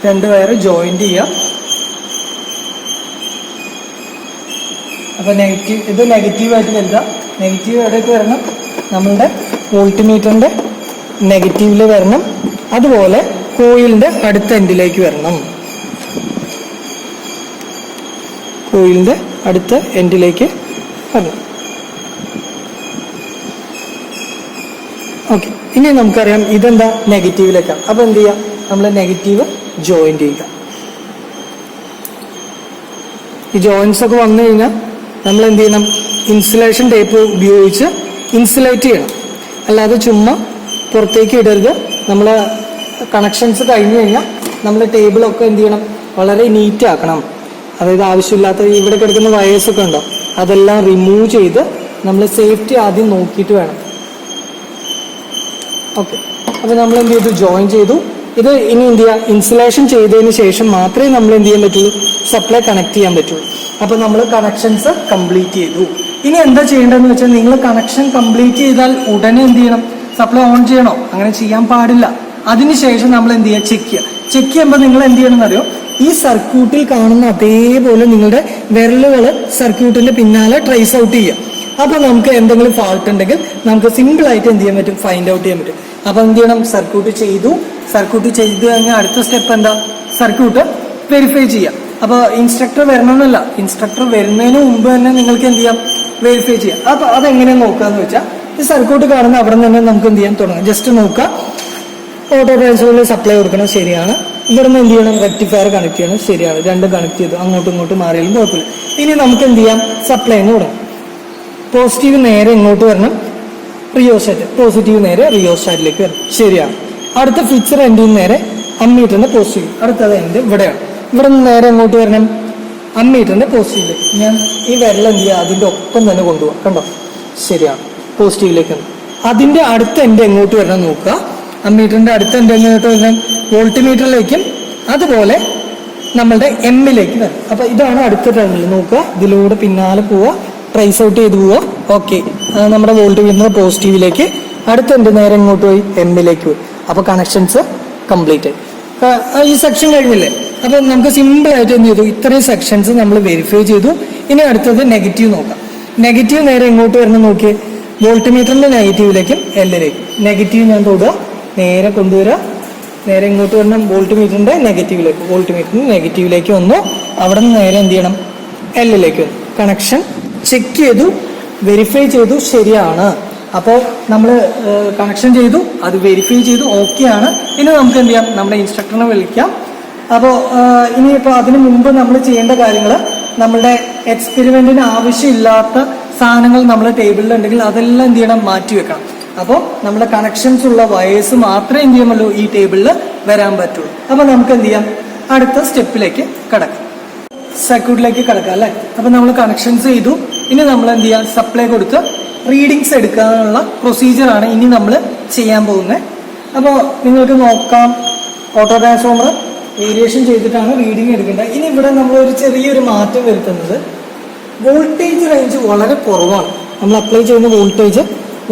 2 വയർ ജോയിന്റ് ചെയ്യാം. അപ്പൊ ഇത് നെഗറ്റീവായിട്ട് വരിക. നെഗറ്റീവ് എവിടേക്ക് വരണം, നമ്മളുടെ വോൾട്ട് മീറ്ററിന്റെ നെഗറ്റീവില് വരണം. അതുപോലെ കോയിലിന്റെ അടുത്ത എൻഡിലേക്ക് വരണം. കോയിലിന്റെ അടുത്ത എൻഡിലേക്ക് വരണം. ഓക്കെ, ഇനി നമുക്കറിയാം ഇതെന്താ, നെഗറ്റീവിലേക്കാണ്. അപ്പൊ എന്ത് ചെയ്യാം, നമ്മൾ നെഗറ്റീവ് ജോയിന്റ് ചെയ്യുക. ഈ ജോയിന്റ്സ് ഒക്കെ വന്നു കഴിഞ്ഞാൽ നമ്മൾ എന്ത് ചെയ്യണം, ഇൻസുലേഷൻ ടേപ്പ് ഉപയോഗിച്ച് ഇൻസുലേറ്റ് ചെയ്യണം. അല്ലാതെ ചുമ്മാ പുറത്തേക്ക് ഇടരുത്. നമ്മൾ കണക്ഷൻസ് കഴിഞ്ഞു കഴിഞ്ഞാൽ നമ്മൾ ടേബിളൊക്കെ എന്ത് ചെയ്യണം, വളരെ നീറ്റ് ആക്കണം. അതായത് ആവശ്യമില്ലാത്ത ഇവിടെ കിടക്കുന്ന വയേഴ്സൊക്കെ ഉണ്ടോ, അതെല്ലാം റിമൂവ് ചെയ്ത് നമ്മൾ സേഫ്റ്റി ആദ്യം നോക്കിയിട്ട് വേണം ഓക്കെ. അപ്പോൾ നമ്മൾ എന്ത് ചെയ്തു, ജോയിൻ ചെയ്തു. ഇത് ഇനി എന്ത് ചെയ്യുക, ഇൻസുലേഷൻ ചെയ്തതിന് ശേഷം മാത്രമേ നമ്മൾ എന്ത് ചെയ്യാൻ പറ്റുള്ളൂ, സപ്ലൈ കണക്ട് ചെയ്യാൻ പറ്റുള്ളൂ. അപ്പോൾ നമ്മൾ കണക്ഷൻസ് കംപ്ലീറ്റ് ചെയ്തു. ഇനി എന്താ ചെയ്യേണ്ടതെന്ന് വെച്ചാൽ, നിങ്ങൾ കണക്ഷൻ കംപ്ലീറ്റ് ചെയ്താൽ ഉടനെ എന്ത് ചെയ്യണം, സപ്ലൈ ഓൺ ചെയ്യണോ? അങ്ങനെ ചെയ്യാൻ പാടില്ല. അതിനുശേഷം നമ്മൾ എന്ത് ചെയ്യുക, ചെക്ക് ചെയ്യുക. ചെക്ക് ചെയ്യുമ്പോൾ നിങ്ങൾ എന്ത് ചെയ്യണമെന്ന് അറിയോ, ഈ സർക്യൂട്ടിൽ കാണുന്ന അതേപോലെ നിങ്ങളുടെ വിരലുകൾ സർക്യൂട്ടിന്റെ പിന്നാലെ ട്രേസ് ഔട്ട് ചെയ്യുക. അപ്പോൾ നമുക്ക് എന്തെങ്കിലും ഫാൾട്ട് ഉണ്ടെങ്കിൽ നമുക്ക് സിമ്പിൾ ആയിട്ട് എന്ത് ചെയ്യാൻ പറ്റും, ഫൈൻഡ് ഔട്ട് ചെയ്യാൻ പറ്റും. അപ്പോൾ എന്ത് ചെയ്യണം, സർക്യൂട്ട് ചെയ്തു. സർക്യൂട്ട് ചെയ്ത് കഴിഞ്ഞാൽ അടുത്ത സ്റ്റെപ്പ് എന്താ, സർക്യൂട്ട് വെരിഫൈ ചെയ്യാം. അപ്പോൾ ഇൻസ്ട്രക്ടർ വരണമെന്നല്ല, ഇൻസ്ട്രക്ടർ വരുന്നതിന് മുമ്പ് തന്നെ നിങ്ങൾക്ക് എന്ത് ചെയ്യാം, വെരിഫൈ ചെയ്യാം. അപ്പോൾ അതെങ്ങനെയാണ് നോക്കാന്ന് വെച്ചാൽ, ഈ സർക്യൂട്ട് കാണുന്ന അവിടെ നിന്ന് തന്നെ നമുക്ക് എന്ത് ചെയ്യാൻ തുടങ്ങാം. ജസ്റ്റ് നോക്കുക, ഓട്ടോ ട്രാൻസ്ഫോർമറിൽ സപ്ലൈ കൊടുക്കണം, ശരിയാണ്. ഇവിടുന്ന് എന്ത് ചെയ്യണം, റെക്ടിഫയർ കണക്ട് ചെയ്യണം, ശരിയാണ്. രണ്ടും കണക്ട് ചെയ്തു, അങ്ങോട്ടും ഇങ്ങോട്ടും മാറിയാലും കുഴപ്പമില്ല. ഇനി നമുക്ക് എന്ത് ചെയ്യാം, സപ്ലൈ എന്ന് തുടങ്ങാം. പോസിറ്റീവ് നേരെ ഇങ്ങോട്ട് വരണം, റിയോസ്റ്റാറ്റ്. പോസിറ്റീവ് നേരെ റിയോസ്റ്റാറ്റിലേക്ക് വരണം, ശരിയാണ്. അടുത്ത ഫിക്സർ എൻഡിൽ നിന്ന് നേരെ അമ്മീറ്ററിന്റെ പോസിറ്റീവ്. അടുത്തത് എൻഡ് ഇവിടെയാണ്. ഇവിടെ നിന്ന് നേരെ ഇങ്ങോട്ട് വരണം, അമ്മീറ്ററിന്റെ പോസിറ്റീവിലേക്ക്. ഞാൻ ഈ വിരൽ എന്ത് ചെയ്യുക, അതിന്റെ ഒപ്പം തന്നെ കൊണ്ടുപോകാം. കണ്ടോ, ശരിയാണ്, പോസിറ്റീവിലേക്ക്. അതിന്റെ അടുത്ത എൻഡ് എങ്ങോട്ട് വരണം നോക്കുക. അമ്മീറ്ററിന്റെ അടുത്ത എൻഡ് എങ്ങോട്ട് വരണം, വോൾട്ട് മീറ്ററിലേക്കും അതുപോലെ നമ്മളുടെ എമ്മിലേക്ക് വരണം. അപ്പൊ ഇതാണ് അടുത്ത ടെർമിനൽ. നോക്കുക, ഇതിലൂടെ പിന്നാലെ പോവുക, ട്രേസ് ഔട്ട് ചെയ്ത് പോവുക. ഓക്കെ, നമ്മുടെ വോൾട്ട് മീറ്ററിന്റെ പോസിറ്റീവിലേക്ക്. അടുത്ത എൻഡ് നേരെ ഇങ്ങോട്ട് പോയി എമ്മിലേക്ക് പോയി. അപ്പൊ കണക്ഷൻസ് കംപ്ലീറ്റ് ആയി. ഈ സെക്ഷൻ കഴിഞ്ഞില്ലേ? അപ്പൊ നമുക്ക് സിമ്പിൾ ആയിട്ട് എന്ത് ചെയ്തു, ഇത്രയും സെക്ഷൻസ് നമ്മൾ വെരിഫൈ ചെയ്തു. ഇനി അടുത്തത് നെഗറ്റീവ് നോക്കാം. നെഗറ്റീവ് നേരെ ഇങ്ങോട്ട് വരണം, നോക്കിയേ, വോൾട്ട് മീറ്ററിന്റെ നെഗറ്റീവിലേക്കും എല്ലിലേക്കും. നെഗറ്റീവ് ഞാൻ തൊടുക, നേരെ കൊണ്ടുവരിക, നേരെ ഇങ്ങോട്ട് വരണം, വോൾട്ട് മീറ്ററിന്റെ നെഗറ്റീവിലേക്ക്. വോൾട്ട് മീറ്ററിന്റെ നെഗറ്റീവിലേക്ക് വന്നു. അവിടെ നിന്ന് നേരെ എന്ത് ചെയ്യണം, എല്ലിലേക്ക് വന്നു. കണക്ഷൻ ചെക്ക് ചെയ്തു, വെരിഫൈ ചെയ്തു, ശരിയാണ്. അപ്പോൾ നമ്മൾ കണക്ഷൻ ചെയ്തു, അത് വെരിഫൈ ചെയ്തു, ഓക്കെ ആണ്. ഇനി നമുക്ക് എന്ത് ചെയ്യാം, നമ്മുടെ ഇൻസ്ട്രക്ടറിനെ വിളിക്കാം. അപ്പോൾ ഇനിയിപ്പോൾ അതിനു മുമ്പ് നമ്മൾ ചെയ്യേണ്ട കാര്യങ്ങൾ, നമ്മളുടെ എക്സ്പെരിമെന്റിന് ആവശ്യമില്ലാത്ത സാധനങ്ങൾ നമ്മൾ ടേബിളിലുണ്ടെങ്കിൽ അതെല്ലാം എന്ത് ചെയ്യണം, മാറ്റി വെക്കണം. അപ്പോൾ നമ്മുടെ കണക്ഷൻസ് ഉള്ള വയേഴ്സ് മാത്രമേ എന്ത് ചെയ്യാമല്ലോ ഈ ടേബിളിൽ വരാൻ പറ്റുള്ളൂ. അപ്പോൾ നമുക്ക് എന്ത് ചെയ്യാം, അടുത്ത സ്റ്റെപ്പിലേക്ക് കടക്കാം, സർക്യൂട്ടിലേക്ക് കടക്കാം അല്ലേ. അപ്പോൾ നമ്മൾ കണക്ഷൻസ് ചെയ്തു. ഇനി നമ്മൾ എന്ത് ചെയ്യാം, സപ്ലൈ കൊടുത്ത് റീഡിങ്സ് എടുക്കാനുള്ള പ്രൊസീജിയറാണ് ഇനി നമ്മൾ ചെയ്യാൻ പോകുന്നത്. അപ്പോൾ നിങ്ങൾക്ക് നോക്കാം, ഓട്ടോ ട്രാൻസ്ഫോമർ വേരിയേഷൻ ചെയ്തിട്ടാണ് റീഡിങ് എടുക്കേണ്ടത്. ഇനി ഇവിടെ നമ്മൾ ഒരു ചെറിയൊരു മാറ്റം വരുത്തുന്നത്, വോൾട്ടേജ് റേഞ്ച് വളരെ കുറവാണ്. നമ്മൾ അപ്ലൈ ചെയ്യുന്ന വോൾട്ടേജ്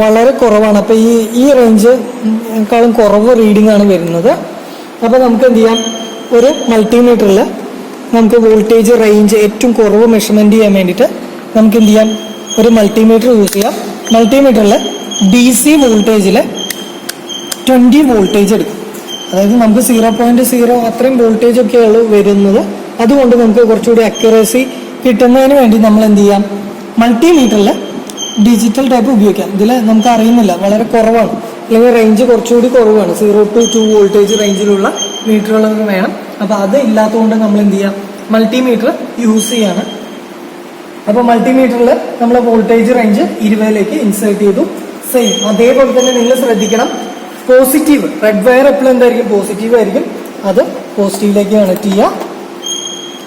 വളരെ കുറവാണ്. അപ്പോൾ ഈ റേഞ്ചിനേക്കാളും കുറവ് റീഡിംഗ് ആണ് വരുന്നത്. അപ്പോൾ നമുക്ക് എന്ത് ചെയ്യാം, ഒരു മൾട്ടിമീറ്ററിൽ നമുക്ക് വോൾട്ടേജ് റേഞ്ച് ഏറ്റവും കുറവ് മെഷർമെന്റ് ചെയ്യാൻ വേണ്ടിയിട്ട് നമുക്ക് എന്ത് ചെയ്യാം, ഒരു മൾട്ടിമീറ്റർ യൂസ് ചെയ്യാം. മൾട്ടിമീറ്ററിൽ DC വോൾട്ടേജിൽ 20 വോൾട്ടേജ് എടുക്കും. അതായത് നമുക്ക് 0.0 അത്രയും വോൾട്ടേജ് ഒക്കെയാണ് വരുന്നത്. അതുകൊണ്ട് നമുക്ക് കുറച്ചുകൂടി അക്യുറസി കിട്ടുന്നതിന് വേണ്ടി നമ്മൾ എന്ത് ചെയ്യാം, മൾട്ടിമീറ്ററിൽ ഡിജിറ്റൽ ടൈപ്പ് ഉപയോഗിക്കാം. ഇതിൽ നമുക്ക് അറിയുന്നില്ല, വളരെ കുറവാണ്, അല്ലെങ്കിൽ റേഞ്ച് കുറച്ചുകൂടി കുറവാണ്. 0 to 2 വോൾട്ടേജ് റേഞ്ചിലുള്ള മീറ്ററുകളൊക്കെ വേണം. അപ്പോൾ അത് ഇല്ലാത്തതുകൊണ്ട് നമ്മൾ എന്ത് ചെയ്യാം, മൾട്ടിമീറ്റർ യൂസ് ചെയ്യാണ്. അപ്പോൾ മൾട്ടിമീറ്ററിൽ നമ്മൾ വോൾട്ടേജ് റേഞ്ച് 20ലേക്ക് ഇൻസേർട്ട് ചെയ്തു. സെയിം അതേപോലെ തന്നെ നിങ്ങൾ ശ്രദ്ധിക്കണം, പോസിറ്റീവ് റെഡ് വയർ എപ്പോഴും എന്തായിരിക്കും, പോസിറ്റീവ് ആയിരിക്കും. അത് പോസിറ്റീവിലേക്ക് കണക്ട് ചെയ്യുക.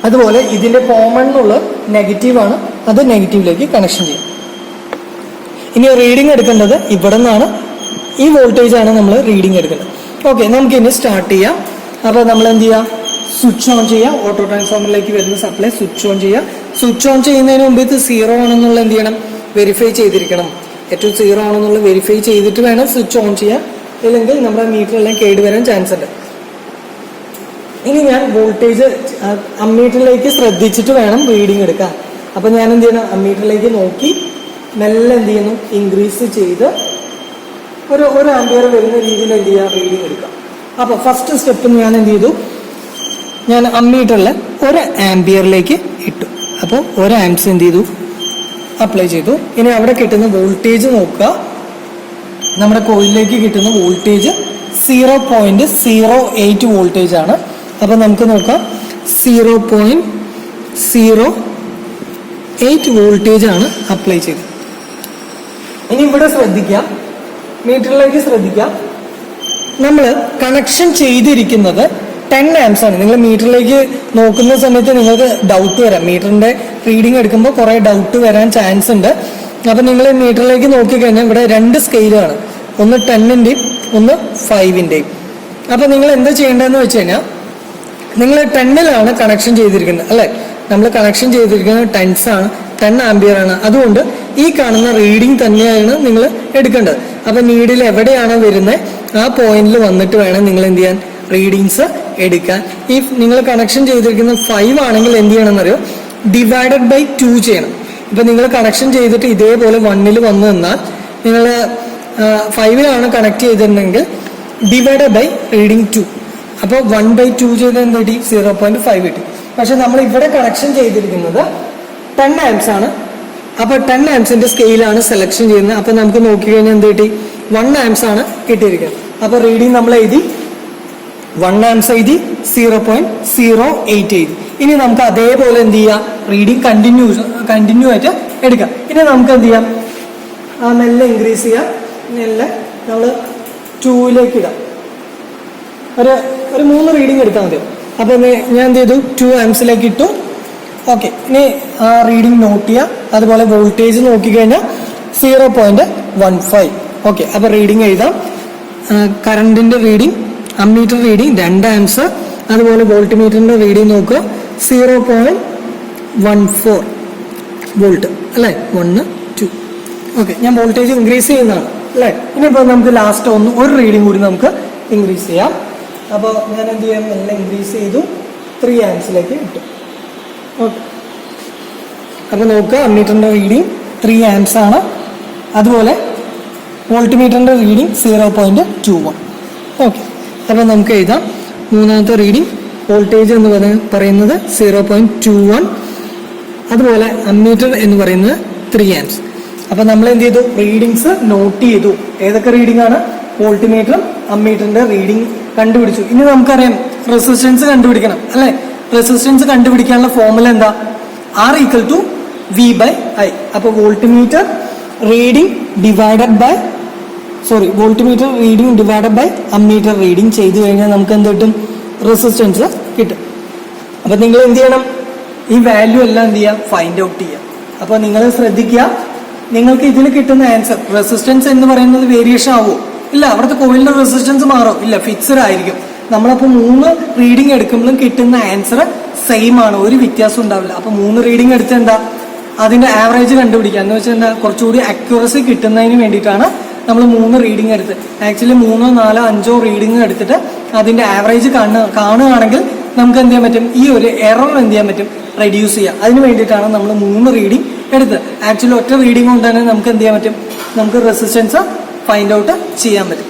അതുപോലെ ഇതിന്റെ കോമൺ എന്നുള്ള നെഗറ്റീവാണ്, അത് നെഗറ്റീവിലേക്ക് കണക്ഷൻ ചെയ്യാം. ഇനി റീഡിംഗ് എടുക്കേണ്ടത് ഇവിടെ നിന്നാണ്. ഈ വോൾട്ടേജ് ആണ് നമ്മൾ റീഡിംഗ് എടുക്കേണ്ടത്. ഓക്കെ, നമുക്ക് ഇനി സ്റ്റാർട്ട് ചെയ്യാം. അപ്പോൾ നമ്മൾ എന്ത് ചെയ്യാം, സ്വിച്ച് ഓൺ ചെയ്യാം. ഓട്ടോ ട്രാൻസ്ഫോമറിലേക്ക് വരുന്ന സപ്ലൈ സ്വിച്ച് ഓൺ ചെയ്യാം. സ്വിച്ച് ഓൺ ചെയ്യുന്നതിന് മുമ്പ് ഇത് 0 ആണെന്നുള്ള എന്ത് ചെയ്യണം, വെരിഫൈ ചെയ്തിരിക്കണം. ഏറ്റവും 0 ആണെന്നുള്ള വെരിഫൈ ചെയ്തിട്ട് വേണം സ്വിച്ച് ഓൺ ചെയ്യാൻ, ഇല്ലെങ്കിൽ നമ്മുടെ മീറ്ററെല്ലാം കേടുവരാൻ ചാൻസ് ഉണ്ട്. ഇനി ഞാൻ വോൾട്ടേജ് അമ്മീറ്ററിലേക്ക് ശ്രദ്ധിച്ചിട്ട് വേണം റീഡിംഗ് എടുക്കാൻ. അപ്പം ഞാൻ എന്ത് ചെയ്യണം, അമ്മീറ്ററിലേക്ക് നോക്കി മെല്ലെ എന്ത് ചെയ്യുന്നു, ഇൻക്രീസ് ചെയ്ത് ഒരു ആംപിയർ വരുന്ന രീതിയിൽ എന്ത് ചെയ്യുക, റീഡിംഗ് എടുക്കാം. അപ്പോൾ ഫസ്റ്റ് സ്റ്റെപ്പ് ഞാൻ എന്ത് ചെയ്തു, ഞാൻ അമ്മീറ്ററിൽ 1 ആംപിയറിലേക്ക് ഇട്ടു. അപ്പോൾ 1 ആംപ്സ് എന്ത് ചെയ്തു, അപ്ലൈ ചെയ്തു. ഇനി അവിടെ കിട്ടുന്ന വോൾട്ടേജ് നോക്കുക. നമ്മുടെ കോയിലിലേക്ക് കിട്ടുന്ന വോൾട്ടേജ് 0.08 വോൾട്ടേജ് ആണ്. അപ്പോൾ നമുക്ക് നോക്കാം, 0.08 വോൾട്ടേജ് ആണ് അപ്ലൈ ചെയ്തത്. ഇനി ഇവിടെ ശ്രദ്ധിക്കാം, മീറ്ററിലേക്ക് ശ്രദ്ധിക്കാം. നമ്മൾ കണക്ഷൻ ചെയ്തിരിക്കുന്നത് 10 ആംപ്സ് ആണ്. നിങ്ങൾ മീറ്ററിലേക്ക് നോക്കുന്ന സമയത്ത് നിങ്ങൾക്ക് ഡൗട്ട് വരാം. മീറ്ററിന്റെ റീഡിംഗ് എടുക്കുമ്പോൾ കുറെ ഡൗട്ട് വരാൻ ചാൻസ് ഉണ്ട്. അപ്പൊ നിങ്ങൾ മീറ്ററിലേക്ക് നോക്കിക്കഴിഞ്ഞാൽ ഇവിടെ 2 സ്കെയിലാണ്, ഒന്ന് 10ന്റെയും ഒന്ന് 5-ൻ്റെയും. അപ്പോൾ നിങ്ങൾ എന്താ ചെയ്യേണ്ടതെന്ന് വെച്ച് കഴിഞ്ഞാൽ നിങ്ങൾ 10-ലാണ് കണക്ഷൻ ചെയ്തിരിക്കുന്നത് അല്ലേ? നമ്മൾ കണക്ഷൻ ചെയ്തിരിക്കുന്നത് 10 ആംപിയർ ആണ്. അതുകൊണ്ട് ഈ കാണുന്ന റീഡിംഗ് തന്നെയാണ് നിങ്ങൾ എടുക്കേണ്ടത്. അപ്പോൾ നീഡിൽ എവിടെയാണോ വരുന്നത് ആ പോയിന്റിൽ വന്നിട്ട് വേണം നിങ്ങൾ എന്ത് ചെയ്യാൻ, റീഡിങ്സ് എടുക്കാൻ. ഈ നിങ്ങൾ കണക്ഷൻ ചെയ്തിരിക്കുന്നത് 5 ആണെങ്കിൽ എന്ത് ചെയ്യണമെന്നറിയോ, ഡിവൈഡഡ് ബൈ 2 ചെയ്യണം. ഇപ്പം നിങ്ങൾ കണക്ഷൻ ചെയ്തിട്ട് ഇതേപോലെ 1-ൽ വന്നു നിന്നാൽ നിങ്ങൾ 5-ലാണ് കണക്ട് ചെയ്തിട്ടുണ്ടെങ്കിൽ ഡിവൈഡഡ് ബൈ റീഡിങ് 2. അപ്പോൾ 1/2 ചെയ്ത് എന്ത് കിട്ടി, 0.5 കിട്ടി. പക്ഷെ നമ്മൾ ഇവിടെ കണക്ഷൻ ചെയ്തിരിക്കുന്നത് 10 ആംപ്സ് ആണ്. അപ്പോൾ 10 ആംപ്സിന്റെ സ്കെയിലാണ് സെലക്ഷൻ ചെയ്യുന്നത്. അപ്പോൾ നമുക്ക് നോക്കിക്കഴിഞ്ഞാൽ എന്ത് കിട്ടി, 1 ആംപ്സ് ആണ് കിട്ടിയിരിക്കുന്നത്. അപ്പോൾ റീഡിങ് നമ്മൾ എഴുതി 1 ആംപ്സ് എഴുതി, 0.08 എഴുതി. ഇനി നമുക്ക് അതേപോലെ എന്ത് ചെയ്യാം, റീഡിങ് കണ്ടിന്യൂ ആയിട്ട് എടുക്കാം. ഇനി നമുക്ക് എന്ത് ചെയ്യാം, മെല്ലെ ഇൻക്രീസ് ചെയ്യാം. മെല്ലെ നമ്മൾ 2-ലേക്ക് ഇടാം. ഒരു 3 റീഡിങ് എടുത്താൽ മതി. അപ്പോൾ ഞാൻ എന്ത് ചെയ്തു, 2 ആംപ്സിലേക്ക് ഇട്ടു. ഓക്കെ, ഇനി ആ റീഡിങ് നോട്ട് ചെയ്യുക. അതുപോലെ വോൾട്ടേജ് നോക്കിക്കഴിഞ്ഞാൽ 0.15. ഓക്കെ, അപ്പോൾ റീഡിങ് എഴുതാം. കറണ്ടിൻ്റെ റീഡിങ്, അമ്മീറ്റർ റീഡിങ് 2 ആംപ്സ്. അതുപോലെ വോൾട്ട് മീറ്ററിൻ്റെ റീഡിങ് നോക്കുക, 0.14 വോൾട്ട് അല്ലേ, 1, 2. ഓക്കെ, ഞാൻ വോൾട്ടേജ് ഇൻക്രീസ് ചെയ്യുന്നതാണ് അല്ലേ. ഇനിയിപ്പോൾ നമുക്ക് ലാസ്റ്റ് ഒരു റീഡിങ് കൂടി നമുക്ക് ഇൻക്രീസ് ചെയ്യാം. അപ്പോൾ ഞാൻ എന്ത് ചെയ്യാം, എല്ലാം ഇൻക്രീസ് ചെയ്തു, 3 ആംപ്സിലേക്ക് ഇട്ടു. ഓക്കെ, അപ്പോൾ നോക്കുക, അമ്മീറ്ററിൻ്റെ റീഡിങ് 3 ആംപ്സ് ആണ്. അതുപോലെ വോൾട്ട് മീറ്ററിൻ്റെ റീഡിങ് 0.21. ഓക്കെ, അപ്പോൾ നമുക്ക് എഴുതാം. മൂന്നാമത്തെ റീഡിങ് വോൾട്ടേജ് എന്ന് പറയുന്നത് 0.21. അതുപോലെ അമ്മീറ്റർ എന്ന് പറയുന്നത് 3 ആംപ്സ്. അപ്പോൾ നമ്മൾ എന്ത് ചെയ്തു, റീഡിങ്സ് നോട്ട് ചെയ്തു. ഏതൊക്കെ റീഡിംഗ് ആണ്, വോൾട്ട് മീറ്ററും അമ്മീറ്ററിന്റെ റീഡിംഗ് കണ്ടുപിടിച്ചു. ഇനി നമുക്കറിയാം റെസിസ്റ്റൻസ് കണ്ടുപിടിക്കണം അല്ലേ. റെസിസ്റ്റൻസ് കണ്ടുപിടിക്കാനുള്ള ഫോർമുല എന്താ, R = V/I. അപ്പോൾ voltmeter reading divided by ammeter reading ചെയ്തു കഴിഞ്ഞാൽ നമുക്ക് എന്ത് കിട്ടും, റെസിസ്റ്റൻസ് കിട്ടും. അപ്പോൾ നിങ്ങൾ എന്ത് ചെയ്യണം, ഈ വാല്യൂ എല്ലാം എന്ത് ചെയ്യുക, ഫൈൻഡ് ഔട്ട് ചെയ്യുക. അപ്പോൾ നിങ്ങൾ ശ്രദ്ധിക്കുക, നിങ്ങൾക്ക് ഇതിൽ കിട്ടുന്ന ആൻസർ, റെസിസ്റ്റൻസ് എന്ന് പറയുന്നത് വേരിയേഷൻ ആവുമോ, ഇല്ല. അവിടുത്തെ കോയിലിന്റെ റെസിസ്റ്റൻസ് മാറോ, ഇല്ല, ഫിക്സഡ് ആയിരിക്കും. നമ്മളപ്പോൾ 3 റീഡിംഗ് എടുക്കുമ്പോഴും കിട്ടുന്ന ആൻസർ സെയിം ആണ്, ഒരു വ്യത്യാസം ഉണ്ടാവില്ല. അപ്പോൾ 3 റീഡിംഗ് എടുത്ത് എന്താ, അതിന്റെ ആവറേജ് കണ്ടുപിടിക്കുക എന്ന് വെച്ചാൽ എന്താ, കുറച്ചുകൂടി അക്യൂറസി കിട്ടുന്നതിന് വേണ്ടിയിട്ടാണ് നമ്മൾ 3 റീഡിംഗ് എടുത്ത്. ആക്ച്വലി 3, 4, 5 റീഡിംഗ് എടുത്തിട്ട് അതിന്റെ ആവറേജ് കാണുകയാണെങ്കിൽ നമുക്ക് എന്ത് ചെയ്യാൻ പറ്റും, ഈ ഒരു എറർ എന്ത് ചെയ്യാൻ പറ്റും, റെഡ്യൂസ് ചെയ്യാം. അതിന് വേണ്ടിയിട്ടാണ് നമ്മൾ 3 റീഡിംഗ് എടുത്ത്. ആക്ച്വലി ഒറ്റ റീഡിംഗ് കൊണ്ട് തന്നെ നമുക്ക് എന്ത് ചെയ്യാൻ പറ്റും, നമുക്ക് റെസിസ്റ്റൻസ് ഫൈൻഡ് ഔട്ട് ചെയ്യാൻ പറ്റും.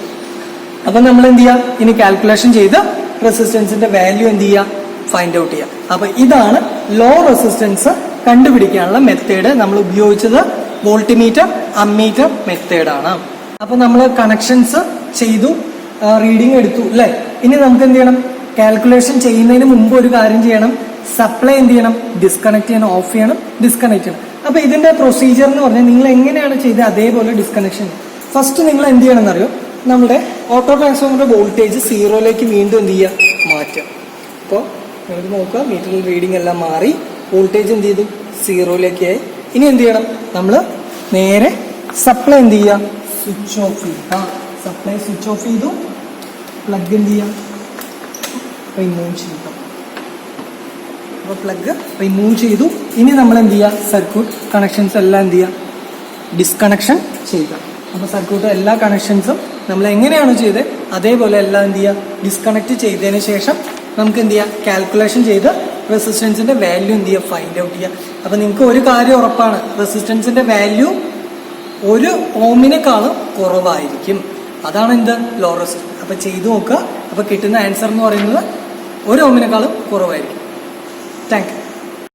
അപ്പം നമ്മൾ എന്ത് ചെയ്യാം, ഇനി കാൽക്കുലേഷൻ ചെയ്ത് റെസിസ്റ്റൻസിന്റെ വാല്യൂ എന്ത് ചെയ്യുക, ഫൈൻഡ് ഔട്ട് ചെയ്യുക. അപ്പൊ ഇതാണ് ലോ റെസിസ്റ്റൻസ് കണ്ടുപിടിക്കാനുള്ള മെത്തേഡ്. നമ്മൾ ഉപയോഗിച്ചത് വോൾട്ട്മീറ്റർ, അമ്മീറ്റർ മെത്തേഡാണ്. അപ്പൊ നമ്മൾ കണക്ഷൻസ് ചെയ്തു, റീഡിംഗ് എടുത്തു അല്ലേ. ഇനി നമുക്ക് എന്ത് ചെയ്യണം, കാൽക്കുലേഷൻ ചെയ്യുന്നതിന് മുമ്പ് ഒരു കാര്യം ചെയ്യണം, സപ്ലൈ എന്ത് ചെയ്യണം, ഡിസ്കണക്ട് ചെയ്യണം, ഓഫ് ചെയ്യണം, ഡിസ്കണക്ട് ചെയ്യണം. അപ്പൊ ഇതിന്റെ പ്രൊസീജിയർ എന്ന് പറഞ്ഞാൽ നിങ്ങൾ എങ്ങനെയാണ് ചെയ്തത് അതേപോലെ ഡിസ്കണക്ഷൻ. ഫസ്റ്റ് നിങ്ങൾ എന്ത് ചെയ്യണം എന്നറിയോ, നമ്മുടെ ഓട്ടോ ട്രാൻസ്ഫോമറിന്റെ വോൾട്ടേജ് 0-ലേക്ക് വീണ്ടും എന്ത് ചെയ്യുക, മാറ്റുക. അപ്പോൾ നിങ്ങൾക്ക് നോക്കുക, മീറ്ററിൽ റീഡിംഗ് എല്ലാം മാറി, വോൾട്ടേജ് എന്ത് ചെയ്തു, 0-ലേക്ക് ആയി. ഇനി എന്ത് ചെയ്യണം, നമ്മൾ നേരെ സപ്ലൈ എന്ത് ചെയ്യുക, സ്വിച്ച് ഓഫ് ചെയ്യുക. സപ്ലൈ സ്വിച്ച് ഓഫ് ചെയ്തു, പ്ലഗ് എന്ത് ചെയ്യുക, റിമൂവ് ചെയ്യുക. അപ്പോൾ പ്ലഗ് റിമൂവ് ചെയ്തു. ഇനി നമ്മൾ എന്ത് ചെയ്യുക, സർക്യൂട്ട് കണക്ഷൻസ് എല്ലാം എന്ത് ചെയ്യുക, ഡിസ്കണക്ഷൻ ചെയ്യുക. അപ്പോൾ സർക്യൂട്ട് എല്ലാ കണക്ഷൻസും നമ്മൾ എങ്ങനെയാണോ ചെയ്തത് അതേപോലെ എല്ലാം എന്ത് ചെയ്യുക, ഡിസ്കണക്ട് ചെയ്തതിന് ശേഷം നമുക്ക് എന്ത് ചെയ്യുക, കാൽക്കുലേഷൻ ചെയ്ത് റെസിസ്റ്റൻസിന്റെ വാല്യൂ എന്ത് ചെയ്യുക, ഫൈൻഡ് ഔട്ട് ചെയ്യുക. അപ്പോൾ നിങ്ങൾക്ക് ഒരു കാര്യം ഉറപ്പാണ്, റെസിസ്റ്റൻസിന്റെ വാല്യൂ 1 ഓമിനേക്കാളും കുറവായിരിക്കും. അതാണ് എന്ത്, ലോ റെസിസ്റ്റൻസ്. അപ്പോൾ ചെയ്തു നോക്കുക. അപ്പോൾ കിട്ടുന്ന ആൻസർ എന്ന് പറയുന്നത് 1 ഓമിനേക്കാളും കുറവായിരിക്കും. Thank you.